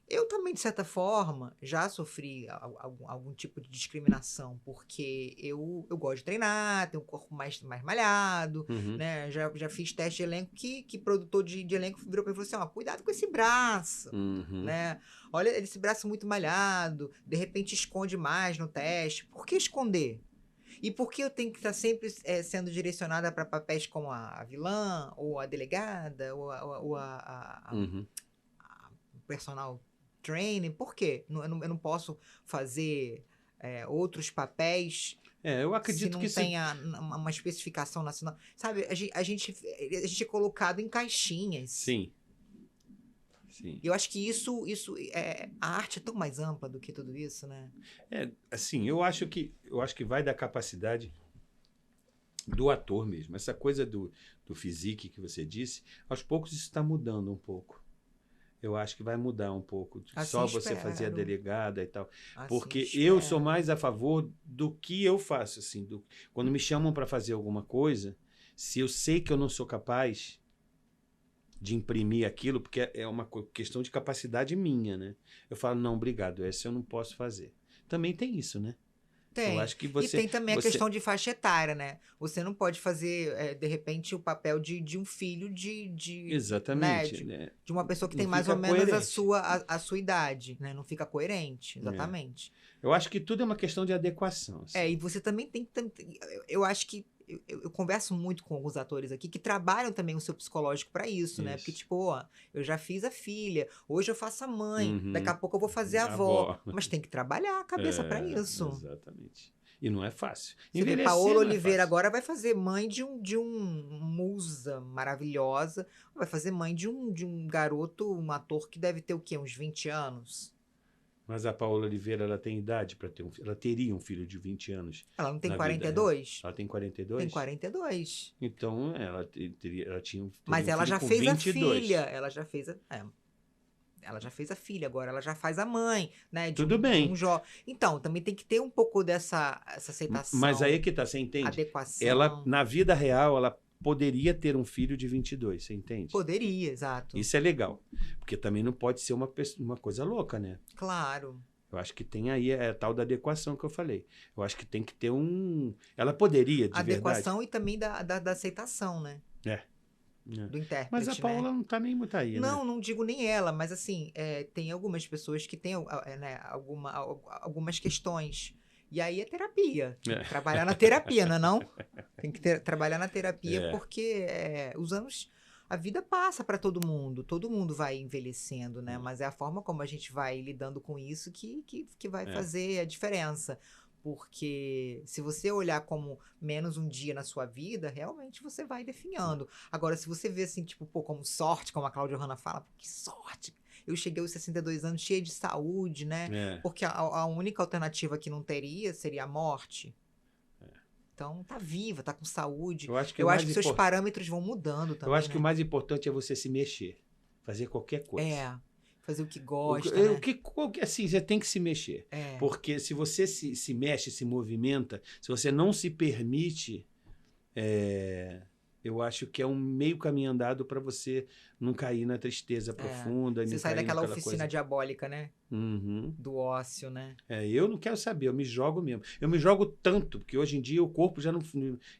S1: Eu também, de certa forma, já sofri algum tipo de discriminação, porque eu gosto de treinar, tenho um corpo mais malhado, né? Já fiz teste de elenco que produtor de elenco virou pra mim e falou assim, cuidado com esse braço, né? Olha, esse braço muito malhado, de repente esconde mais no teste. Por que esconder? E por que eu tenho que estar sempre sendo direcionada para papéis como a vilã, ou a delegada, ou a personal training? Por quê? Eu não posso fazer outros papéis
S2: eu acredito
S1: se não
S2: que
S1: tem uma especificação nacional. Sabe, a gente é colocado em caixinhas.
S2: Sim.
S1: E eu acho que a arte é tão mais ampla do que tudo isso, né?
S2: Assim, eu acho que vai da capacidade do ator mesmo. Essa coisa do physique que você disse, aos poucos isso está mudando um pouco. Eu acho que vai mudar um pouco.
S1: Assim
S2: só você fazer a delegada e tal.
S1: Assim
S2: porque eu sou mais a favor do que eu faço. Assim, quando me chamam para fazer alguma coisa, se eu sei que eu não sou capaz de imprimir aquilo, porque é uma questão de capacidade minha, né? Eu falo, não, obrigado, essa eu não posso fazer. Também tem isso, né?
S1: Tem.
S2: Eu acho que
S1: E tem também a
S2: você
S1: questão de faixa etária, né? Você não pode fazer, de repente, o papel de um filho né?
S2: exatamente, né?
S1: De uma pessoa que
S2: Não
S1: tem mais ou
S2: fica
S1: menos
S2: coerente.
S1: a sua idade, né? Não fica coerente,
S2: É.
S1: exatamente.
S2: Eu acho que tudo é uma questão de adequação, assim.
S1: E você também tem que. Eu acho que. Eu converso muito com alguns atores aqui que trabalham também o seu psicológico para isso, né? Porque,
S2: Isso.
S1: tipo, ó, eu já fiz a filha, hoje eu faço a mãe, daqui a
S2: Uhum.
S1: pouco eu vou fazer a
S2: A
S1: avó.
S2: avó.
S1: Mas tem que trabalhar a cabeça para isso.
S2: Exatamente. E não é fácil.
S1: Você vê,
S2: Envelhecer
S1: Paola
S2: não é
S1: Oliveira
S2: fácil.
S1: agora vai fazer mãe de um musa maravilhosa, vai fazer mãe de um garoto, um ator que deve ter o quê? Uns 20 anos?
S2: Mas a Paola Oliveira, ela tem idade para ter um filho. Ela teria um filho de 20 anos
S1: Ela não tem
S2: na vida real.
S1: 42?
S2: Ela tem 42?
S1: Tem 42.
S2: Então, ela teria
S1: Mas
S2: um
S1: ela
S2: filho
S1: já
S2: com
S1: fez a
S2: 22.
S1: filha, ela já fez a filha, agora ela já faz a mãe, né?
S2: Tudo
S1: De
S2: bem.
S1: um jovem. Então, também tem que ter um pouco essa
S2: Mas aí é
S1: aceitação,
S2: que tá, você entende? Ela,
S1: adequação.
S2: na vida real, ela poderia ter um filho de 22, você entende?
S1: Poderia, exato.
S2: Isso é legal. Porque também não pode ser uma coisa louca, né?
S1: Claro.
S2: Eu acho que tem aí a tal da adequação que eu falei. Eu acho que tem que ter um. Ela poderia, de
S1: Adequação e também da aceitação, né?
S2: verdade. É.
S1: Do intérprete,
S2: Mas a Paola
S1: né?
S2: não tá nem muito aí, né?
S1: Não digo nem ela, mas assim, tem algumas pessoas que têm né, algumas questões. E aí é terapia. Tem que trabalhar na terapia, não é não? Tem que trabalhar na terapia porque os anos. A vida passa para todo mundo vai envelhecendo, né? Mas é a forma como a gente vai lidando com isso que vai fazer a diferença. Porque se você olhar como menos um dia na sua vida, realmente você vai definhando. Agora, se você vê assim, tipo, pô, como sorte, como a Cláudia Hanna fala, pô, que sorte! Eu cheguei aos 62 anos cheia de saúde, né?
S2: É.
S1: Porque a única alternativa que não teria seria a morte. Então, tá viva, tá com saúde.
S2: Eu acho que,
S1: Eu acho que seus parâmetros vão mudando também,
S2: eu acho que
S1: né?
S2: o mais importante é você se mexer. Fazer qualquer coisa.
S1: Fazer o que gosta,
S2: O
S1: né?
S2: que, assim, você tem que se mexer. Porque se você se mexe, se movimenta, se você não se permite, eu acho que é um meio caminho andado para você não cair na tristeza profunda.
S1: Você
S2: não
S1: sai
S2: cair
S1: daquela
S2: naquela
S1: oficina
S2: coisa.
S1: diabólica, né?
S2: Uhum.
S1: Do ócio, né?
S2: Eu não quero saber, eu me jogo mesmo. Eu me jogo tanto, porque hoje em dia o corpo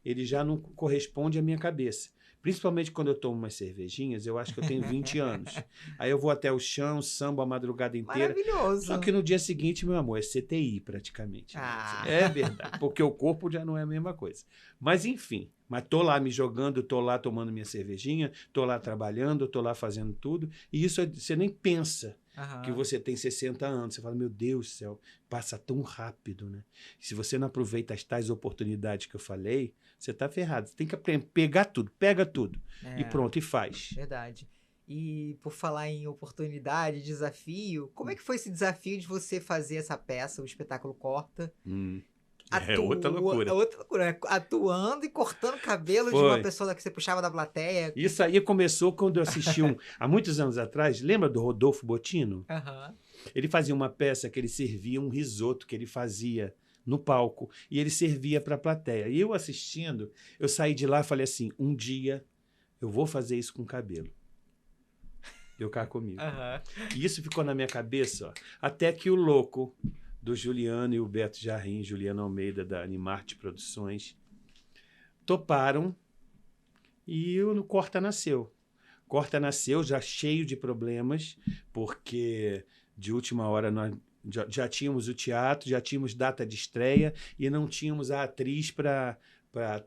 S2: ele já não corresponde à minha cabeça. Principalmente quando eu tomo umas cervejinhas, eu acho que eu tenho 20 anos. Aí eu vou até o chão, sambo a madrugada inteira.
S1: Maravilhoso.
S2: Só que no dia seguinte, meu amor, é CTI praticamente. Né?
S1: Ah.
S2: É verdade, porque o corpo já não é a mesma coisa. Mas enfim, mas tô lá me jogando, tô lá tomando minha cervejinha, tô lá trabalhando, tô lá fazendo tudo. E isso você nem pensa. Que você tem 60 anos, você fala, meu Deus do céu, passa tão rápido, né? Se você não aproveita as tais oportunidades que eu falei, você tá ferrado. Você tem que pegar tudo, pega tudo e pronto, e faz.
S1: Verdade. E por falar em oportunidade, desafio, como é que foi esse desafio de você fazer essa peça, o espetáculo Corta?
S2: É outra loucura.
S1: É outra loucura, né? Atuando e cortando cabelo de uma pessoa que você puxava da plateia.
S2: Isso aí começou quando eu assisti há muitos anos atrás, lembra do Rodolfo Botino? Ele fazia uma peça que ele servia um risoto que ele fazia no palco e ele servia para a plateia. E eu assistindo, eu saí de lá e falei assim, um dia eu vou fazer isso com cabelo. Eu cá comigo. E isso ficou na minha cabeça, ó, até que o louco do Juliano e o Beto Jarrim, Juliano Almeida, da Animarte Produções, toparam e o Corta nasceu. Corta nasceu já cheio de problemas, porque de última hora nós já tínhamos o teatro, já tínhamos data de estreia e não tínhamos a atriz a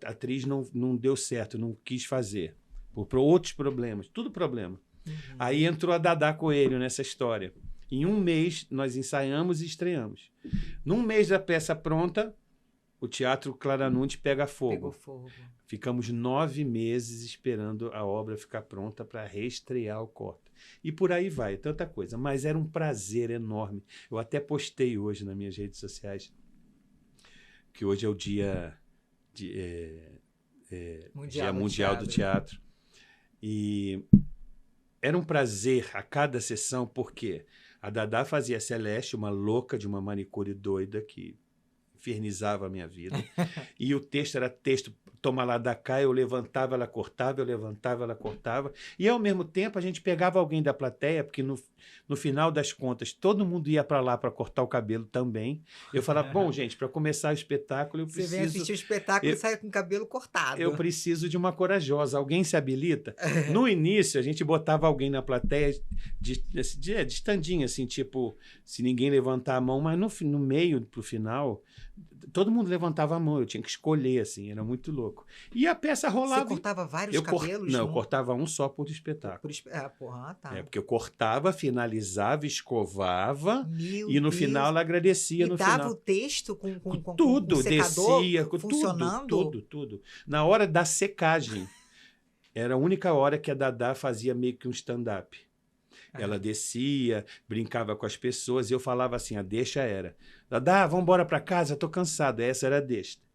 S2: atriz não deu certo, não quis fazer. Por outros problemas, tudo problema. Aí entrou a Dadá Coelho nessa história. Em um mês, nós ensaiamos e estreamos. Num mês da peça pronta, o Teatro Clara Nunes pega fogo.
S1: Pegou fogo.
S2: Ficamos 9 meses esperando a obra ficar pronta para reestrear o Corta. E por aí vai, tanta coisa. Mas era um prazer enorme. Eu até postei hoje nas minhas redes sociais que hoje é o Dia Mundial do Teatro. E era um prazer a cada sessão, porque a Dadá fazia a Celeste, uma louca de uma manicure doida que infernizava a minha vida. E o texto era texto, toma lá da cá, eu levantava, ela cortava, eu levantava, ela cortava. E, ao mesmo tempo, a gente pegava alguém da plateia, porque no final das contas, todo mundo ia para lá para cortar o cabelo também. Eu falava, bom, gente, para começar o espetáculo, eu preciso...
S1: Você vem assistir o espetáculo e sai com o cabelo cortado.
S2: Eu preciso de uma corajosa. Alguém se habilita? No início, a gente botava alguém na plateia de standinho, assim, tipo, se ninguém levantar a mão, mas no meio, pro final, todo mundo levantava a mão. Eu tinha que escolher, assim, era muito louco. E a peça rolava...
S1: Você cortava vários cabelos?
S2: Não, eu cortava um só por espetáculo.
S1: Tá.
S2: Porque eu cortava, finalizava, escovava,
S1: Meu
S2: e no
S1: Deus.
S2: final ela agradecia.
S1: E
S2: no
S1: dava
S2: final.
S1: o texto com
S2: Tudo,
S1: o secador
S2: descia,
S1: funcionando?
S2: tudo. Na hora da secagem, era a única hora que a Dadá fazia meio que um stand-up. Ela descia, brincava com as pessoas, e eu falava assim, a deixa era, Dadá, vamos embora para casa, tô cansado. Essa era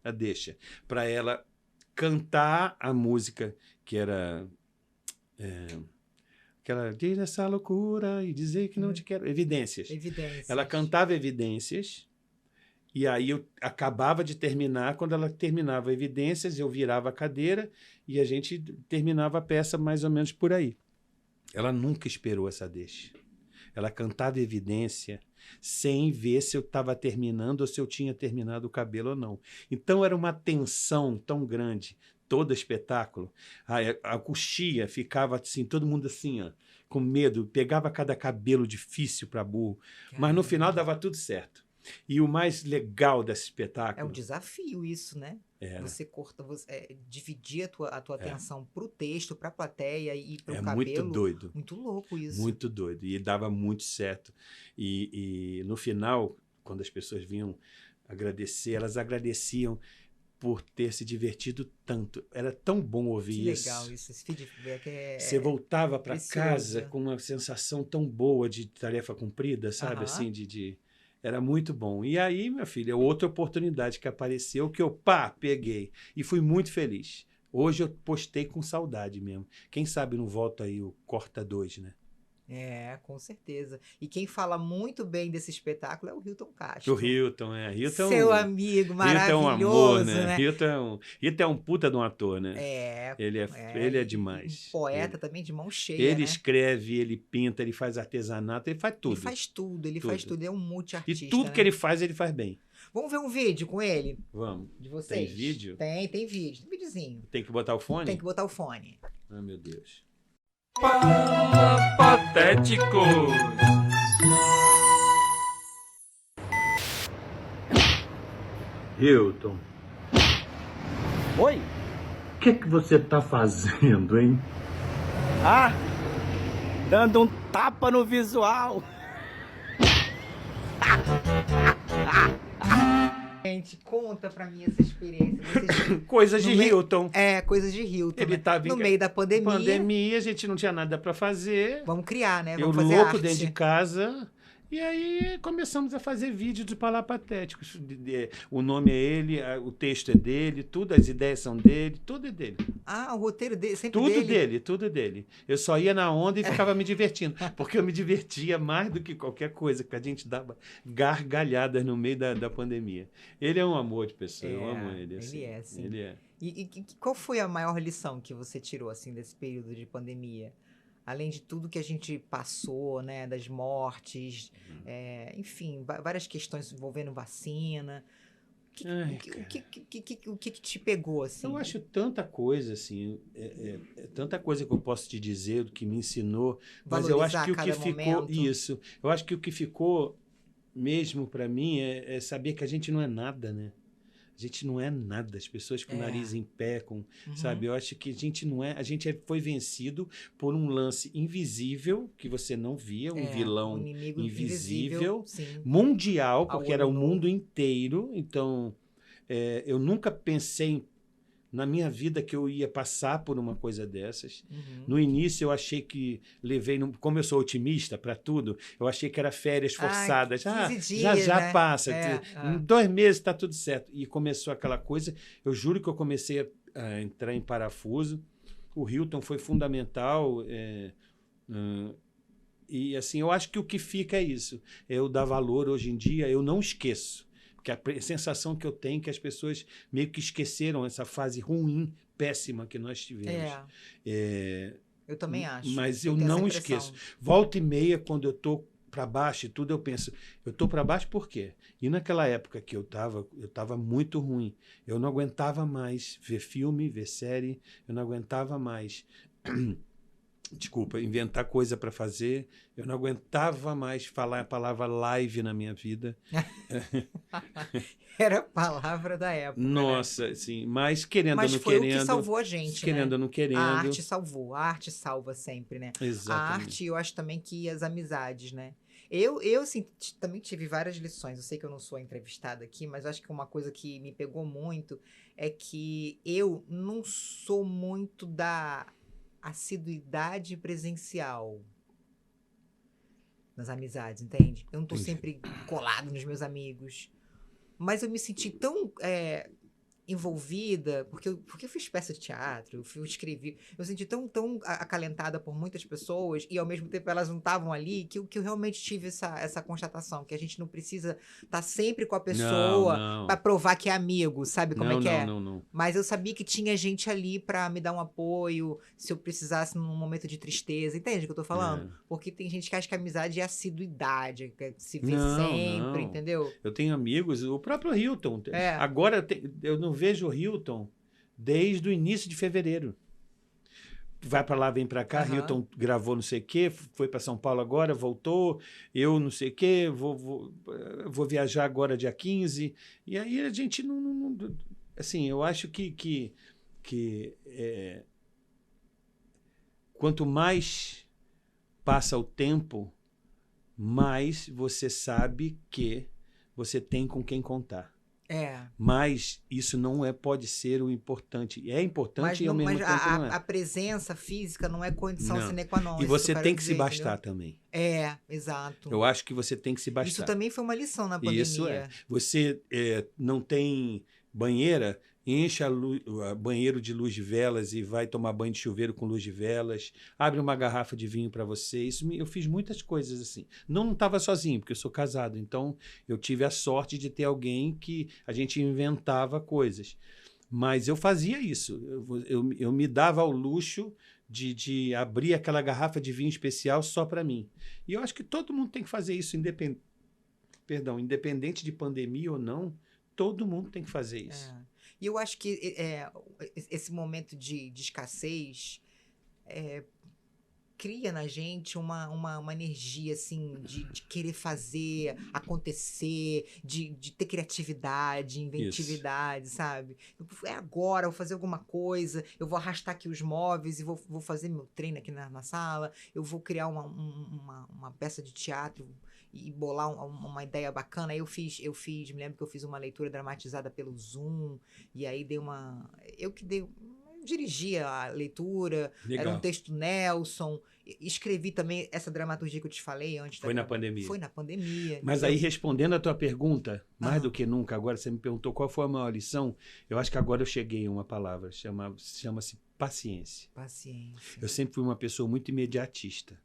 S2: a deixa. Para ela cantar a música, que era... aquela, diz essa loucura e dizer que não te quero. Evidências. Ela cantava Evidências, e aí eu acabava de terminar. Quando ela terminava Evidências, eu virava a cadeira e a gente terminava a peça mais ou menos por aí. Ela nunca esperou essa deixa. Ela cantava Evidência sem ver se eu estava terminando ou se eu tinha terminado o cabelo ou não. Então era uma tensão tão grande, todo espetáculo. A coxia ficava assim, todo mundo assim, ó, com medo, pegava cada cabelo difícil para burro, mas no final dava tudo certo. E o mais legal desse espetáculo...
S1: É um desafio isso, né? Você dividir a tua atenção para o texto, para a plateia e para o cabelo.
S2: Muito doido.
S1: Muito louco isso.
S2: Muito doido. E dava muito certo. E no final, quando as pessoas vinham agradecer, elas agradeciam por ter se divertido tanto. Era tão bom ouvir isso.
S1: Que legal isso. Esse feedback
S2: Você voltava para casa com uma sensação tão boa de tarefa cumprida, sabe? Assim, Era muito bom. E aí, minha filha, outra oportunidade que apareceu, que eu, peguei. E fui muito feliz. Hoje eu postei com saudade mesmo. Quem sabe não volta aí o Corta 2, né?
S1: Com certeza. E quem fala muito bem desse espetáculo é o Hilton Castro.
S2: O Hilton, Hilton,
S1: seu amigo maravilhoso,
S2: Hilton é um amor,
S1: né?
S2: Hilton é um puta de um ator, né? Ele é demais.
S1: Um poeta também de mão cheia,
S2: Ele
S1: né?
S2: escreve, ele pinta, ele faz artesanato, ele faz tudo.
S1: Ele faz tudo. Ele é um multiartista.
S2: E tudo que ele faz bem.
S1: Vamos ver um vídeo com ele?
S2: Vamos.
S1: De vocês?
S2: Tem vídeo?
S1: Tem vídeo. Tem videozinho.
S2: Tem que botar o fone?
S1: Tem que botar o fone.
S2: Ah, meu Deus.
S3: Patéticos.
S2: Hilton.
S3: Oi?
S2: O que você tá fazendo, hein?
S3: Dando um tapa no visual.
S1: Gente, conta pra mim essa experiência.
S2: Coisas de Hilton.
S1: Coisas de Hilton.
S2: Ele tava
S1: no meio da pandemia.
S2: Pandemia, a gente não tinha nada pra fazer.
S1: Vamos criar, né?
S2: Eu
S1: Vamos fazer
S2: louco
S1: arte.
S2: dentro de casa. E aí começamos a fazer vídeo de Palapatéticos. O nome é ele, o texto é dele, tudo, as ideias são dele, tudo é dele.
S1: O roteiro dele, sempre
S2: Tudo dele. Eu só ia na onda e ficava me divertindo, porque eu me divertia mais do que qualquer coisa, que a gente dava gargalhadas no meio da pandemia. Ele é um amor de pessoa, eu amo ele. Assim.
S1: Ele é, sim.
S2: Ele é.
S1: E qual foi a maior lição que você tirou, assim, desse período de pandemia? Além de tudo que a gente passou, né, das mortes, enfim, várias questões envolvendo vacina. O que te pegou, assim?
S2: Eu acho tanta coisa, assim, tanta coisa que eu posso te dizer, que me ensinou, mas eu acho que o que ficou, eu acho que o que ficou mesmo para mim é saber que a gente não é nada, né? A gente não é nada, as pessoas com o nariz em pé, sabe? Eu acho que a gente não é, foi vencido por um lance invisível que você não via, um vilão invisível mundial, porque era o mundo inteiro. Então, eu nunca pensei na minha vida que eu ia passar por uma coisa dessas. No início eu achei que como eu sou otimista para tudo, eu achei que era férias forçadas.
S1: 15 dias,
S2: já
S1: né?
S2: passa. Em 2 meses está tudo certo. E começou aquela coisa, eu juro que eu comecei a entrar em parafuso. O Hilton foi fundamental. E assim, eu acho que o que fica é isso. Eu dar valor hoje em dia, eu não esqueço. Porque a sensação que eu tenho é que as pessoas meio que esqueceram essa fase ruim, péssima que nós tivemos.
S1: Eu também acho.
S2: Mas eu
S1: tenho essa
S2: não
S1: impressão.
S2: esqueço. Volta e meia, quando eu estou para baixo e tudo, eu penso, eu estou para baixo por quê? E naquela época que eu estava muito ruim. Eu não aguentava mais ver filme, ver série, eu não aguentava mais... Desculpa, inventar coisa para fazer. Eu não aguentava mais falar a palavra live na minha vida.
S1: Era a palavra da época.
S2: Nossa,
S1: né?
S2: sim. Mas querendo
S1: Mas
S2: ou não
S1: foi
S2: querendo.
S1: o que salvou a gente.
S2: Querendo
S1: né?
S2: ou não querendo.
S1: A arte salvou. A arte salva sempre, né?
S2: Exatamente.
S1: A arte, eu acho também que as amizades, né? Eu assim, também tive várias lições. Eu sei que eu não sou a entrevistada aqui, mas acho que uma coisa que me pegou muito é que eu não sou muito da assiduidade presencial nas amizades, entende? Eu não tô sempre colado nos meus amigos, mas eu me senti tão envolvida, porque eu fiz peça de teatro, eu escrevi, eu senti tão acalentada por muitas pessoas e ao mesmo tempo elas não estavam ali, que eu realmente tive essa constatação, que a gente não precisa estar sempre com a pessoa para provar que é amigo, sabe como é que é?
S2: Não.
S1: Mas eu sabia que tinha gente ali para me dar um apoio, se eu precisasse num momento de tristeza, entende o que eu tô falando? Porque tem gente que acha que a amizade é assiduidade, que se vê sempre, entendeu?
S2: Eu tenho amigos, o próprio Hilton, agora eu não vejo o Hilton desde o início de fevereiro. Vai para lá, vem para cá, Hilton gravou não sei o quê, foi para São Paulo agora, voltou, eu não sei o quê, vou viajar agora dia 15, e aí a gente não assim, eu acho que quanto mais passa o tempo, mais você sabe que você tem com quem contar. Mas isso não pode ser o importante. É importante e ao mesmo tempo não é.
S1: A presença física não é condição sine qua non.
S2: E você tem que se bastar também.
S1: Exato.
S2: Eu acho que você tem que se bastar.
S1: Isso também foi uma lição na pandemia.
S2: Isso Você não tem banheira, enche banheiro de luz de velas e vai tomar banho de chuveiro com luz de velas, abre uma garrafa de vinho para você. Eu fiz muitas coisas assim. Não estava sozinho, porque eu sou casado, então eu tive a sorte de ter alguém que a gente inventava coisas. Mas eu fazia isso. Eu me dava ao luxo de abrir aquela garrafa de vinho especial só para mim. E eu acho que todo mundo tem que fazer isso, independente de pandemia ou não, todo mundo tem que fazer isso.
S1: E eu acho que esse momento de escassez cria na gente uma energia, assim, de querer fazer acontecer, de ter criatividade, inventividade, sabe? Agora, eu vou fazer alguma coisa, eu vou arrastar aqui os móveis e vou fazer meu treino aqui na sala, eu vou criar uma peça de teatro e bolar uma ideia bacana. Aí eu fiz, me lembro que eu fiz uma leitura dramatizada pelo Zoom, e aí eu dirigia a leitura. Legal. Era um texto Nelson, escrevi também essa dramaturgia que eu te falei antes.
S2: Foi na pandemia.
S1: Foi na pandemia.
S2: Mas aí, respondendo a tua pergunta, mais do que nunca, agora você me perguntou qual foi a maior lição, eu acho que agora eu cheguei a uma palavra, chama-se paciência.
S1: Paciência.
S2: Eu sempre fui uma pessoa muito imediatista.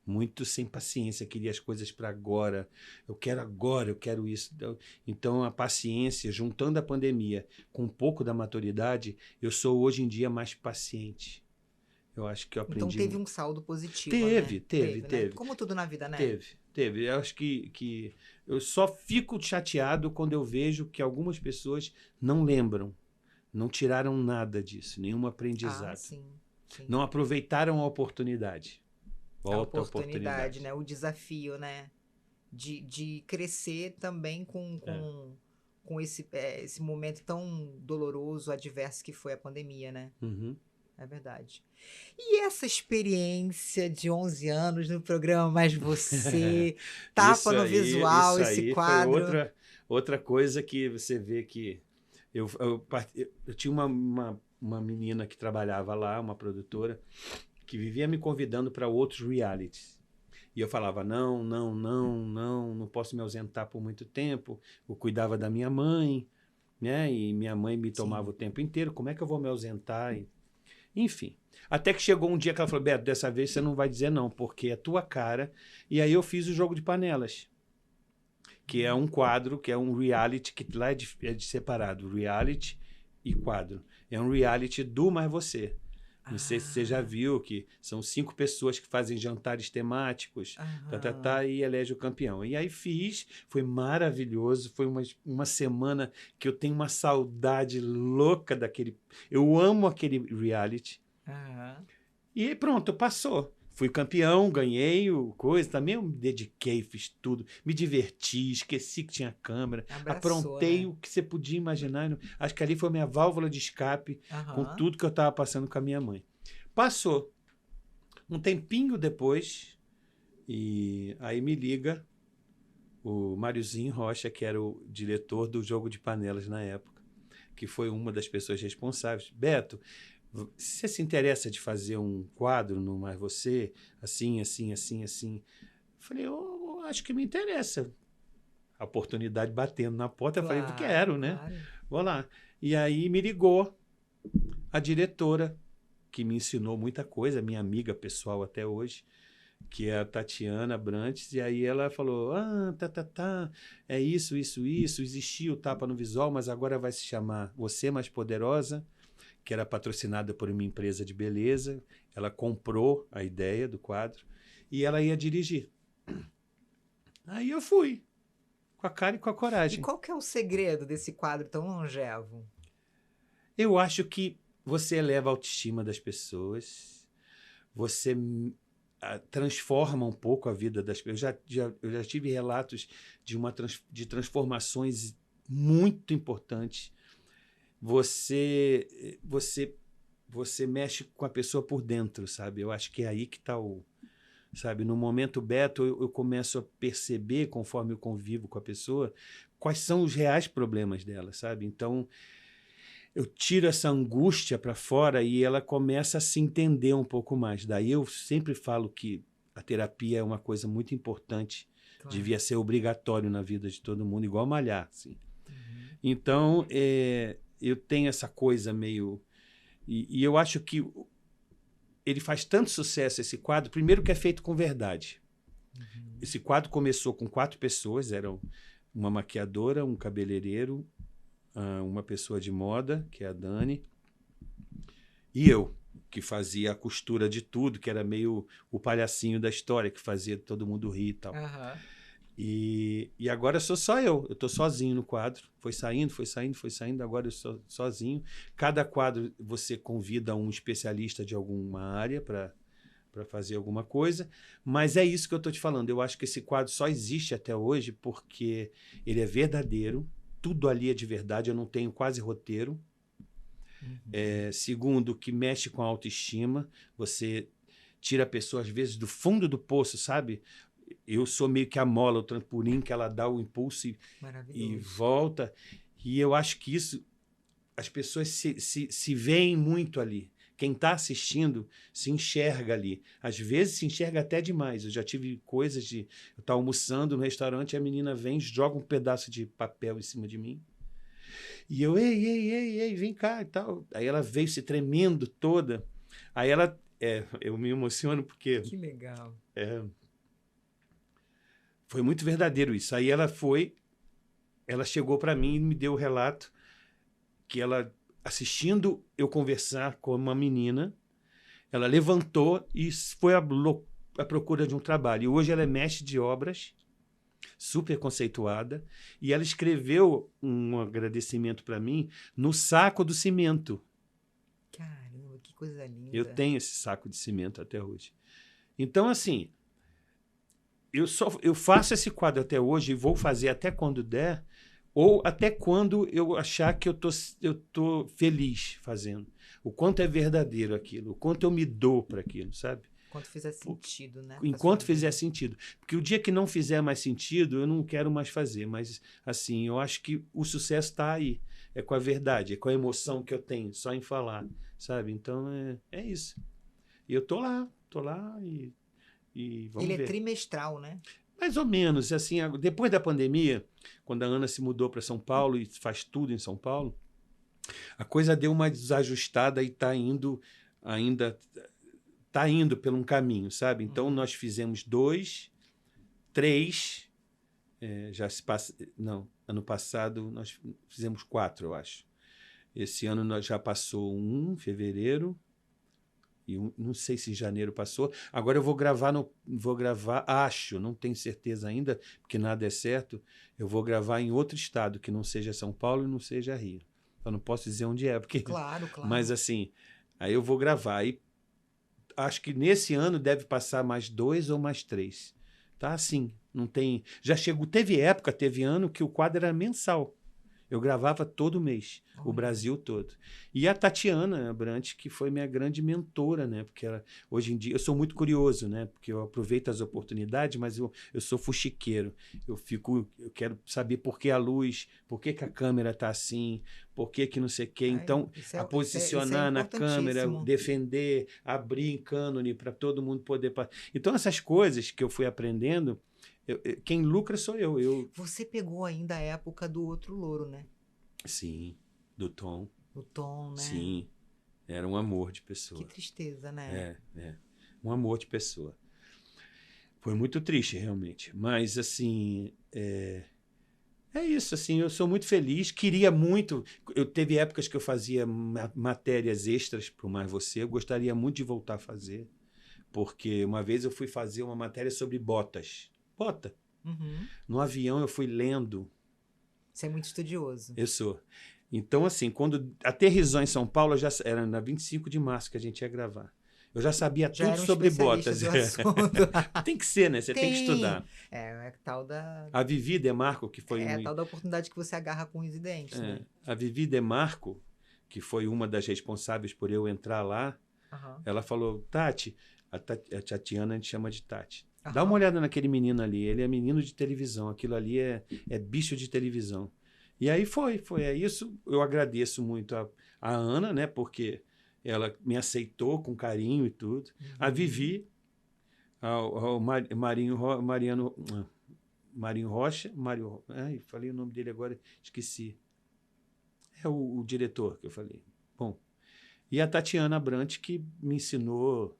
S2: Muito sem paciência, queria as coisas para agora, eu quero isso. Então, a paciência, juntando a pandemia com um pouco da maturidade, eu sou hoje em dia mais paciente. Eu acho que eu aprendi.
S1: Então, teve um saldo positivo,
S2: Teve.
S1: Né? Como tudo na vida, né?
S2: Teve. Eu acho que eu só fico chateado quando eu vejo que algumas pessoas não lembram, não tiraram nada disso, nenhum aprendizado.
S1: Sim.
S2: Não aproveitaram a oportunidade.
S1: A oportunidade, né? O desafio, né? De crescer também com esse momento tão doloroso, adverso que foi a pandemia, né? É verdade. E essa experiência de 11 anos no programa Mais Você, Tapa no Visual, esse quadro.
S2: Foi outra coisa que você vê que eu tinha uma menina que trabalhava lá, uma produtora, que vivia me convidando para outros realities. E eu falava, não posso me ausentar por muito tempo. Eu cuidava da minha mãe, né? E minha mãe me tomava o tempo inteiro. Como é que eu vou me ausentar? Enfim. Até que chegou um dia que ela falou, Beto, dessa vez você não vai dizer não, porque é tua cara. E aí eu fiz o Jogo de Panelas. que é um quadro, que é um reality, que lá é de separado, reality e quadro. É um reality do Mais Você. Não sei se você já viu que são 5 pessoas que fazem jantares temáticos, e elege o campeão. E aí fiz, foi maravilhoso, foi uma semana que eu tenho uma saudade louca daquele... Eu amo aquele reality. E pronto, passou. Fui campeão, ganhei o coisa, também eu me dediquei, fiz tudo, me diverti, esqueci que tinha câmera, aprontei, né, o que você podia imaginar. Acho que ali foi minha válvula de escape com tudo que eu estava passando com a minha mãe. Passou. Um tempinho depois, e aí me liga o Máriozinho Rocha, que era o diretor do Jogo de Panelas na época, que foi uma das pessoas responsáveis. Beto, você se interessa de fazer um quadro no Mais Você? Assim, assim, assim, assim. Falei, eu acho que me interessa. A oportunidade batendo na porta, claro, eu falei, quero, né? Claro. Vou lá. E aí me ligou a diretora, que me ensinou muita coisa, minha amiga pessoal até hoje, que é a Tatiana Brantes, e aí ela falou, é isso, existia o Tapa no Visual, mas agora vai se chamar Você Mais Poderosa, que era patrocinada por uma empresa de beleza. Ela comprou a ideia do quadro e ela ia dirigir. Aí eu fui, com a cara e com a coragem.
S1: E qual que é o segredo desse quadro tão longevo?
S2: Eu acho que você eleva a autoestima das pessoas, você transforma um pouco a vida das pessoas. Eu já tive relatos de transformações muito importantes. Você mexe com a pessoa por dentro, sabe? Eu acho que é aí que está sabe? No momento Beto, eu começo a perceber, conforme eu convivo com a pessoa, quais são os reais problemas dela, sabe? Então, eu tiro essa angústia para fora e ela começa a se entender um pouco mais. Daí eu sempre falo que a terapia é uma coisa muito importante, claro, devia ser obrigatório na vida de todo mundo, igual malhar, assim. Então, eu tenho essa coisa meio... E eu acho que ele faz tanto sucesso, esse quadro, primeiro que é feito com verdade. Esse quadro começou com 4 pessoas, eram uma maquiadora, um cabeleireiro, uma pessoa de moda, que é a Dani, e eu, que fazia a costura de tudo, que era meio o palhacinho da história, que fazia todo mundo rir e tal. E agora sou só eu estou sozinho no quadro. Foi saindo, agora eu sou sozinho. Cada quadro você convida um especialista de alguma área para fazer alguma coisa, mas é isso que eu estou te falando. Eu acho que esse quadro só existe até hoje porque ele é verdadeiro, tudo ali é de verdade, eu não tenho quase roteiro. Segundo, que mexe com a autoestima, você tira a pessoa às vezes do fundo do poço, sabe? Eu sou meio que a mola, o trampolim que ela dá o impulso e volta. E eu acho que isso, as pessoas se veem muito ali. Quem está assistindo se enxerga ali. Às vezes se enxerga até demais. Eu já tive coisas de... Eu estar almoçando no restaurante e a menina vem, joga um pedaço de papel em cima de mim. E eu, ei, vem cá e tal. Aí ela veio se tremendo toda. Aí ela... eu me emociono porque...
S1: Que legal.
S2: Foi muito verdadeiro isso. Aí ela chegou para mim e me deu o relato que ela, assistindo eu conversar com uma menina, ela levantou e foi à procura de um trabalho. E hoje ela é mestre de obras, super conceituada, e ela escreveu um agradecimento para mim no saco do cimento.
S1: Caramba, que coisa linda.
S2: Eu tenho esse saco de cimento até hoje. Então, assim... Eu faço esse quadro até hoje e vou fazer até quando der, ou até quando eu achar que eu tô feliz fazendo. O quanto é verdadeiro aquilo, o quanto eu me dou para aquilo, sabe?
S1: Enquanto fizer sentido, né?
S2: Enquanto fizer sentido. Porque o dia que não fizer mais sentido, eu não quero mais fazer. Mas, assim, eu acho que o sucesso está aí. É com a verdade, é com a emoção que eu tenho, só em falar, sabe? Então, é isso. E eu tô lá e vamos ver.
S1: Ele é trimestral, né?
S2: Mais ou menos. Assim, depois da pandemia, quando a Ana se mudou para São Paulo e faz tudo em São Paulo, a coisa deu uma desajustada e está indo por um caminho, sabe? Então, nós fizemos 2, 3 já se passa... Não, ano passado nós fizemos 4, eu acho. Esse ano nós já passou um, fevereiro, e não sei se em janeiro passou. Agora eu vou gravar, acho, não tenho certeza ainda, porque nada é certo, eu vou gravar em outro estado, que não seja São Paulo e não seja Rio. Eu não posso dizer onde é, porque...
S1: Claro.
S2: Mas assim, aí eu vou gravar. Aí, acho que nesse ano deve passar mais 2 ou mais 3. Tá assim, não tem... Já chegou, teve ano que o quadro era mensal. Eu gravava todo mês, o Brasil todo. E a Tatiana Brant, que foi minha grande mentora, né? Porque ela, hoje em dia, eu sou muito curioso, né? Porque eu aproveito as oportunidades, mas eu sou fuxiqueiro. Eu quero saber por que a luz, por que a câmera está assim, por que não sei o quê. Então, a posicionar na câmera, defender, abrir em cânone para todo mundo poder... Então, essas coisas que eu fui aprendendo... quem lucra sou eu.
S1: Você pegou ainda a época do outro louro, né?
S2: Sim, do Tom.
S1: O Tom, né?
S2: Sim, era um amor de pessoa.
S1: Que tristeza, né?
S2: Um amor de pessoa. Foi muito triste, realmente. Mas, assim, é isso, assim, eu sou muito feliz, queria muito... Teve épocas que eu fazia matérias extras para o Mais Você, eu gostaria muito de voltar a fazer, porque uma vez eu fui fazer uma matéria sobre botas. Bota.
S1: Uhum.
S2: No avião eu fui lendo.
S1: Você é muito estudioso.
S2: Eu sou. Então, assim, quando aterrissou em São Paulo, era na 25 de março que a gente ia gravar. Eu já sabia tudo sobre botas. Tem que ser, né? Você tem que estudar.
S1: É tal da...
S2: A Vivi Demarco, que foi...
S1: tal da oportunidade que você agarra com os dentes, né?
S2: A Vivi Demarco, que foi uma das responsáveis por eu entrar lá, ela falou, Tati, a Tatiana a gente chama de Tati. Dá uma olhada naquele menino ali, ele é menino de televisão, aquilo ali é bicho de televisão. E aí foi isso. Eu agradeço muito a Ana, né, porque ela me aceitou com carinho e tudo. A Vivi, ao Marinho Rocha, falei o nome dele agora, esqueci. É o diretor que eu falei. Bom, e a Tatiana Brant, que me ensinou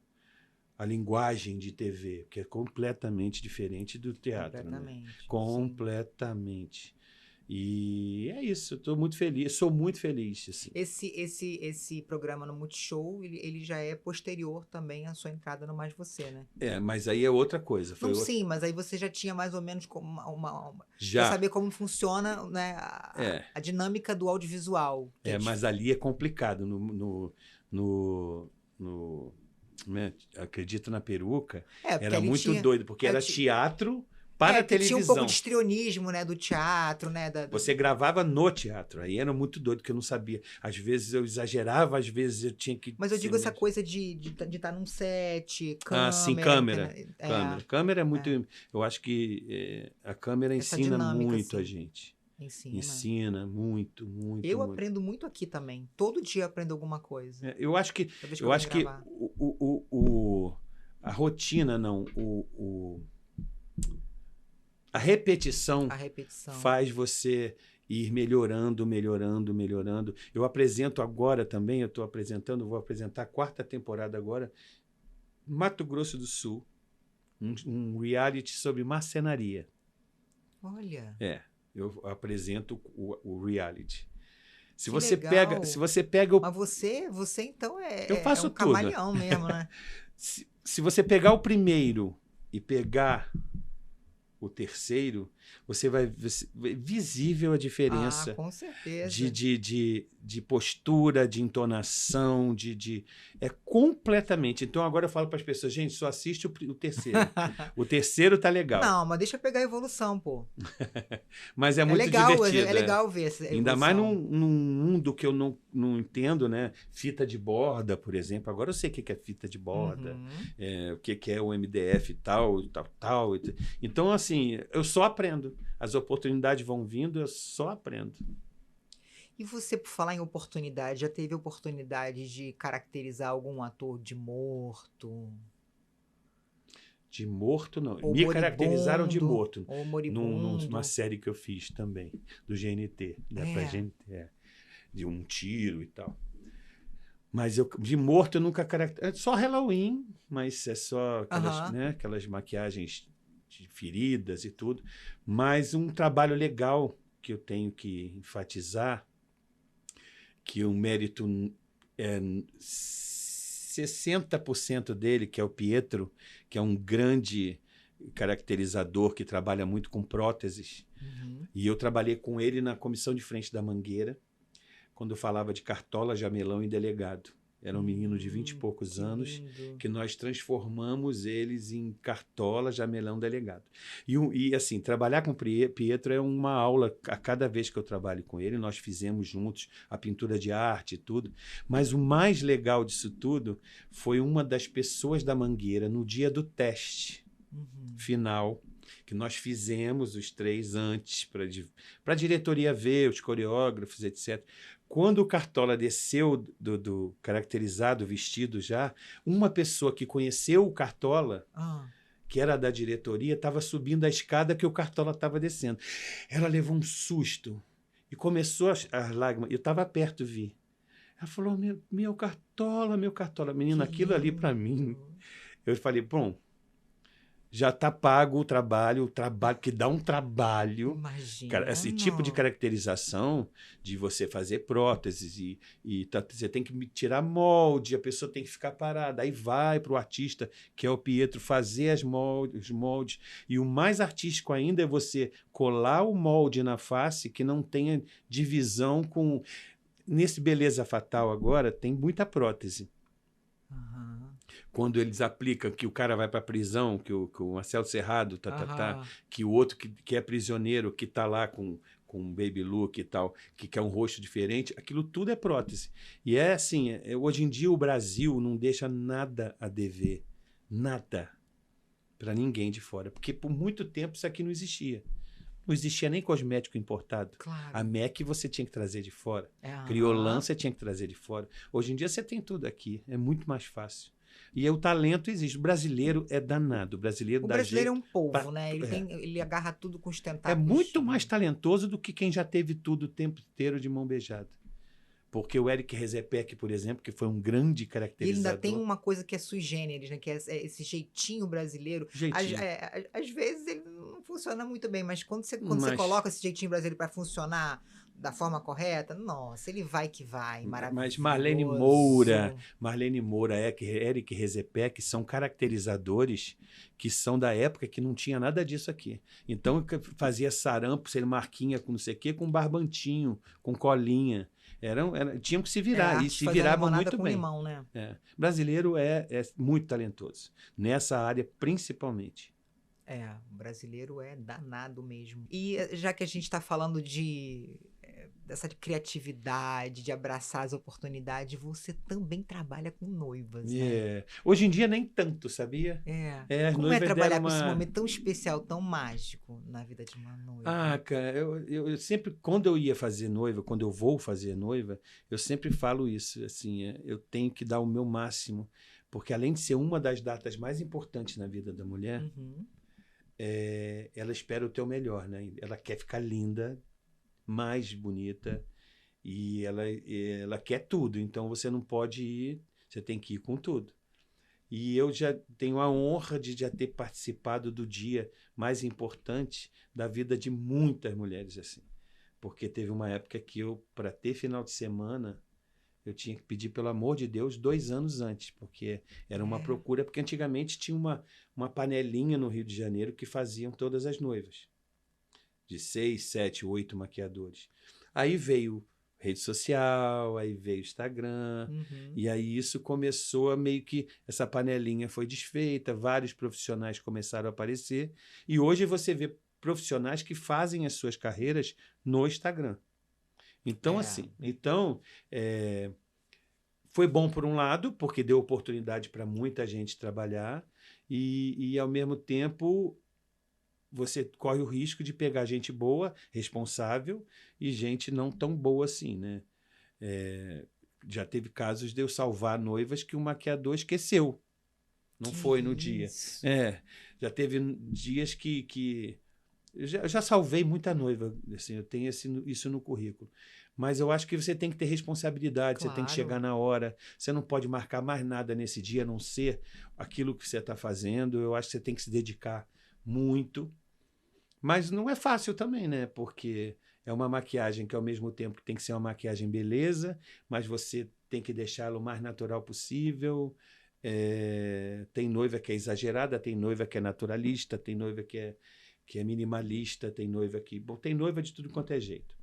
S2: a linguagem de TV, que é completamente diferente do teatro. Completamente. Né? Completamente. E é isso, eu estou muito feliz, sou muito feliz. Assim.
S1: Esse programa no Multishow, ele já é posterior também à sua entrada no Mais Você, né?
S2: Mas aí é outra coisa.
S1: Sim, mas aí você já tinha mais ou menos já saber como funciona, né, a dinâmica do audiovisual.
S2: Mas ali é complicado. Acredito na Peruca, era muito doido, porque era teatro para a televisão.
S1: Tinha um pouco de histrionismo, né, do teatro, né?
S2: Você gravava no teatro, aí era muito doido, que eu não sabia. Às vezes eu exagerava, às vezes eu tinha que...
S1: Mas eu digo essa coisa de estar num set, câmera...
S2: sim, câmera. Câmera é muito... Eu acho que a câmera ensina muito a gente. Ensina muito, muito.
S1: Eu aprendo muito aqui também. Todo dia eu aprendo alguma coisa.
S2: Eu acho que a rotina, a repetição faz você ir melhorando. Eu apresento agora também, vou apresentar a 4ª temporada agora, Mato Grosso do Sul, um reality sobre marcenaria.
S1: Olha.
S2: Eu apresento o reality. Se você pega
S1: Mas você então
S2: eu faço tudo.
S1: Camaleão mesmo, né?
S2: Se você pegar o primeiro e pegar o terceiro, você vai ver visível a diferença.
S1: Com certeza.
S2: De postura, de entonação, é completamente. Então agora eu falo para as pessoas, gente, só assiste o terceiro. O terceiro tá legal.
S1: Não, mas deixa eu pegar a evolução, pô.
S2: Mas é muito divertido.
S1: É legal ver essa evolução.
S2: Ainda mais num mundo que eu não entendo, né? Fita de borda, por exemplo. Agora eu sei o que é fita de borda, o que é o MDF e tal. Então, assim, eu só aprendo. As oportunidades vão vindo, eu só aprendo.
S1: E você, por falar em oportunidade, já teve oportunidade de caracterizar algum ator de morto?
S2: De morto, não.
S1: Ou
S2: me caracterizaram de morto.
S1: Ou moribundo.
S2: Numa série que eu fiz também, do GNT. Pra GNT, de um tiro e tal. Mas de morto eu nunca caracterizei. É só Halloween, mas é só aquelas maquiagens de feridas e tudo, mas um trabalho legal que eu tenho que enfatizar, que o mérito é 60% dele, que é o Pietro, que é um grande caracterizador que trabalha muito com próteses. E eu trabalhei com ele na comissão de frente da Mangueira, quando eu falava de Cartola, Jamelão e Delegado. Era um menino de 20 e poucos anos, que nós transformamos eles em Cartola, Jamelão, Delegado. E assim, trabalhar com o Pietro é uma aula a cada vez que eu trabalho com ele. Nós fizemos juntos a pintura de arte e tudo. Mas o mais legal disso tudo foi uma das pessoas da Mangueira, no dia do teste final, que nós fizemos os 3 antes, para a diretoria ver, os coreógrafos, etc. Quando o Cartola desceu do caracterizado, vestido já, uma pessoa que conheceu o Cartola, que era da diretoria, estava subindo a escada que o Cartola estava descendo. Ela levou um susto e começou as lágrimas. Eu estava perto, vi. Ela falou, meu Cartola, meu Cartola. Menina, aquilo ali para mim. Eu falei, bom, já está pago o trabalho que dá um trabalho.
S1: Imagina.
S2: Esse tipo de caracterização, de você fazer próteses você tem que tirar molde, a pessoa tem que ficar parada. Aí vai para o artista, que é o Pietro, fazer os moldes. E o mais artístico ainda é você colar o molde na face que não tenha divisão com... Nesse Beleza Fatal agora, tem muita prótese. Quando eles aplicam que o cara vai para a prisão, que o Marcelo Serrado, que o outro que é prisioneiro, que está lá com um baby look e tal, que quer um rosto diferente, aquilo tudo é prótese. E é assim, hoje em dia o Brasil não deixa nada a dever, nada, para ninguém de fora, porque por muito tempo isso aqui não existia. Não existia nem cosmético importado.
S1: Claro.
S2: A MAC você tinha que trazer de fora. Criolan você tinha que trazer de fora. Hoje em dia você tem tudo aqui. É muito mais fácil. E o talento existe. O brasileiro é danado. O brasileiro
S1: é um povo, né? Ele agarra tudo com os tentáculos.
S2: É muito mais talentoso do que quem já teve tudo o tempo inteiro de mão beijada. Porque o Eric Rezepek, por exemplo, que foi um grande caracterizador...
S1: E ainda tem uma coisa que é sui generis, né? Que é esse jeitinho brasileiro. Às vezes ele não funciona muito bem, mas quando você coloca esse jeitinho brasileiro para funcionar da forma correta, nossa, ele vai que vai, maravilhoso.
S2: Mas Marlene Moura, Eric Rezepek são caracterizadores que são da época que não tinha nada disso aqui. Então fazia sarampo, marquinha com não sei o quê, com barbantinho, com colinha. Tinham que se virar, e se viravam muito bem.
S1: Limão, né?
S2: Brasileiro é muito talentoso, nessa área principalmente.
S1: O brasileiro é danado mesmo. E já que a gente está falando dessa criatividade, de abraçar as oportunidades, você também trabalha com noivas, né?
S2: Hoje em dia nem tanto, sabia?
S1: Como é trabalhar com esse momento tão especial, tão mágico na vida de uma noiva?
S2: Cara, eu sempre, quando eu ia fazer noiva, quando eu vou fazer noiva, eu sempre falo isso, assim, eu tenho que dar o meu máximo, porque além de ser uma das datas mais importantes na vida da mulher, ela espera o teu melhor, né? Ela quer ficar linda, mais bonita, e ela quer tudo, então você não pode ir, você tem que ir com tudo. E eu já tenho a honra de já ter participado do dia mais importante da vida de muitas mulheres assim, porque teve uma época que para ter final de semana, eu tinha que pedir, pelo amor de Deus, 2 anos antes, porque era uma procura, porque antigamente tinha uma panelinha no Rio de Janeiro que faziam todas as noivas, de 6, 7, 8 maquiadores. Aí veio rede social, aí veio Instagram, e aí isso começou a meio que, essa panelinha foi desfeita, vários profissionais começaram a aparecer, e hoje você vê profissionais que fazem as suas carreiras no Instagram. Então, foi bom por um lado, porque deu oportunidade para muita gente trabalhar, e ao mesmo tempo você corre o risco de pegar gente boa, responsável, e gente não tão boa assim, né? Já teve casos de eu salvar noivas que o maquiador esqueceu. Não foi no dia. Já teve dias que eu já salvei muita noiva, assim, eu tenho isso no currículo. Mas eu acho que você tem que ter responsabilidade, você tem que chegar na hora, você não pode marcar mais nada nesse dia, a não ser aquilo que você está fazendo. Eu acho que você tem que se dedicar muito. Mas não é fácil também, né? Porque é uma maquiagem que, ao mesmo tempo, tem que ser uma maquiagem beleza, mas você tem que deixá-la o mais natural possível. Tem noiva que é exagerada, tem noiva que é naturalista, tem noiva que é minimalista, tem noiva que... Bom, tem noiva de tudo quanto é jeito.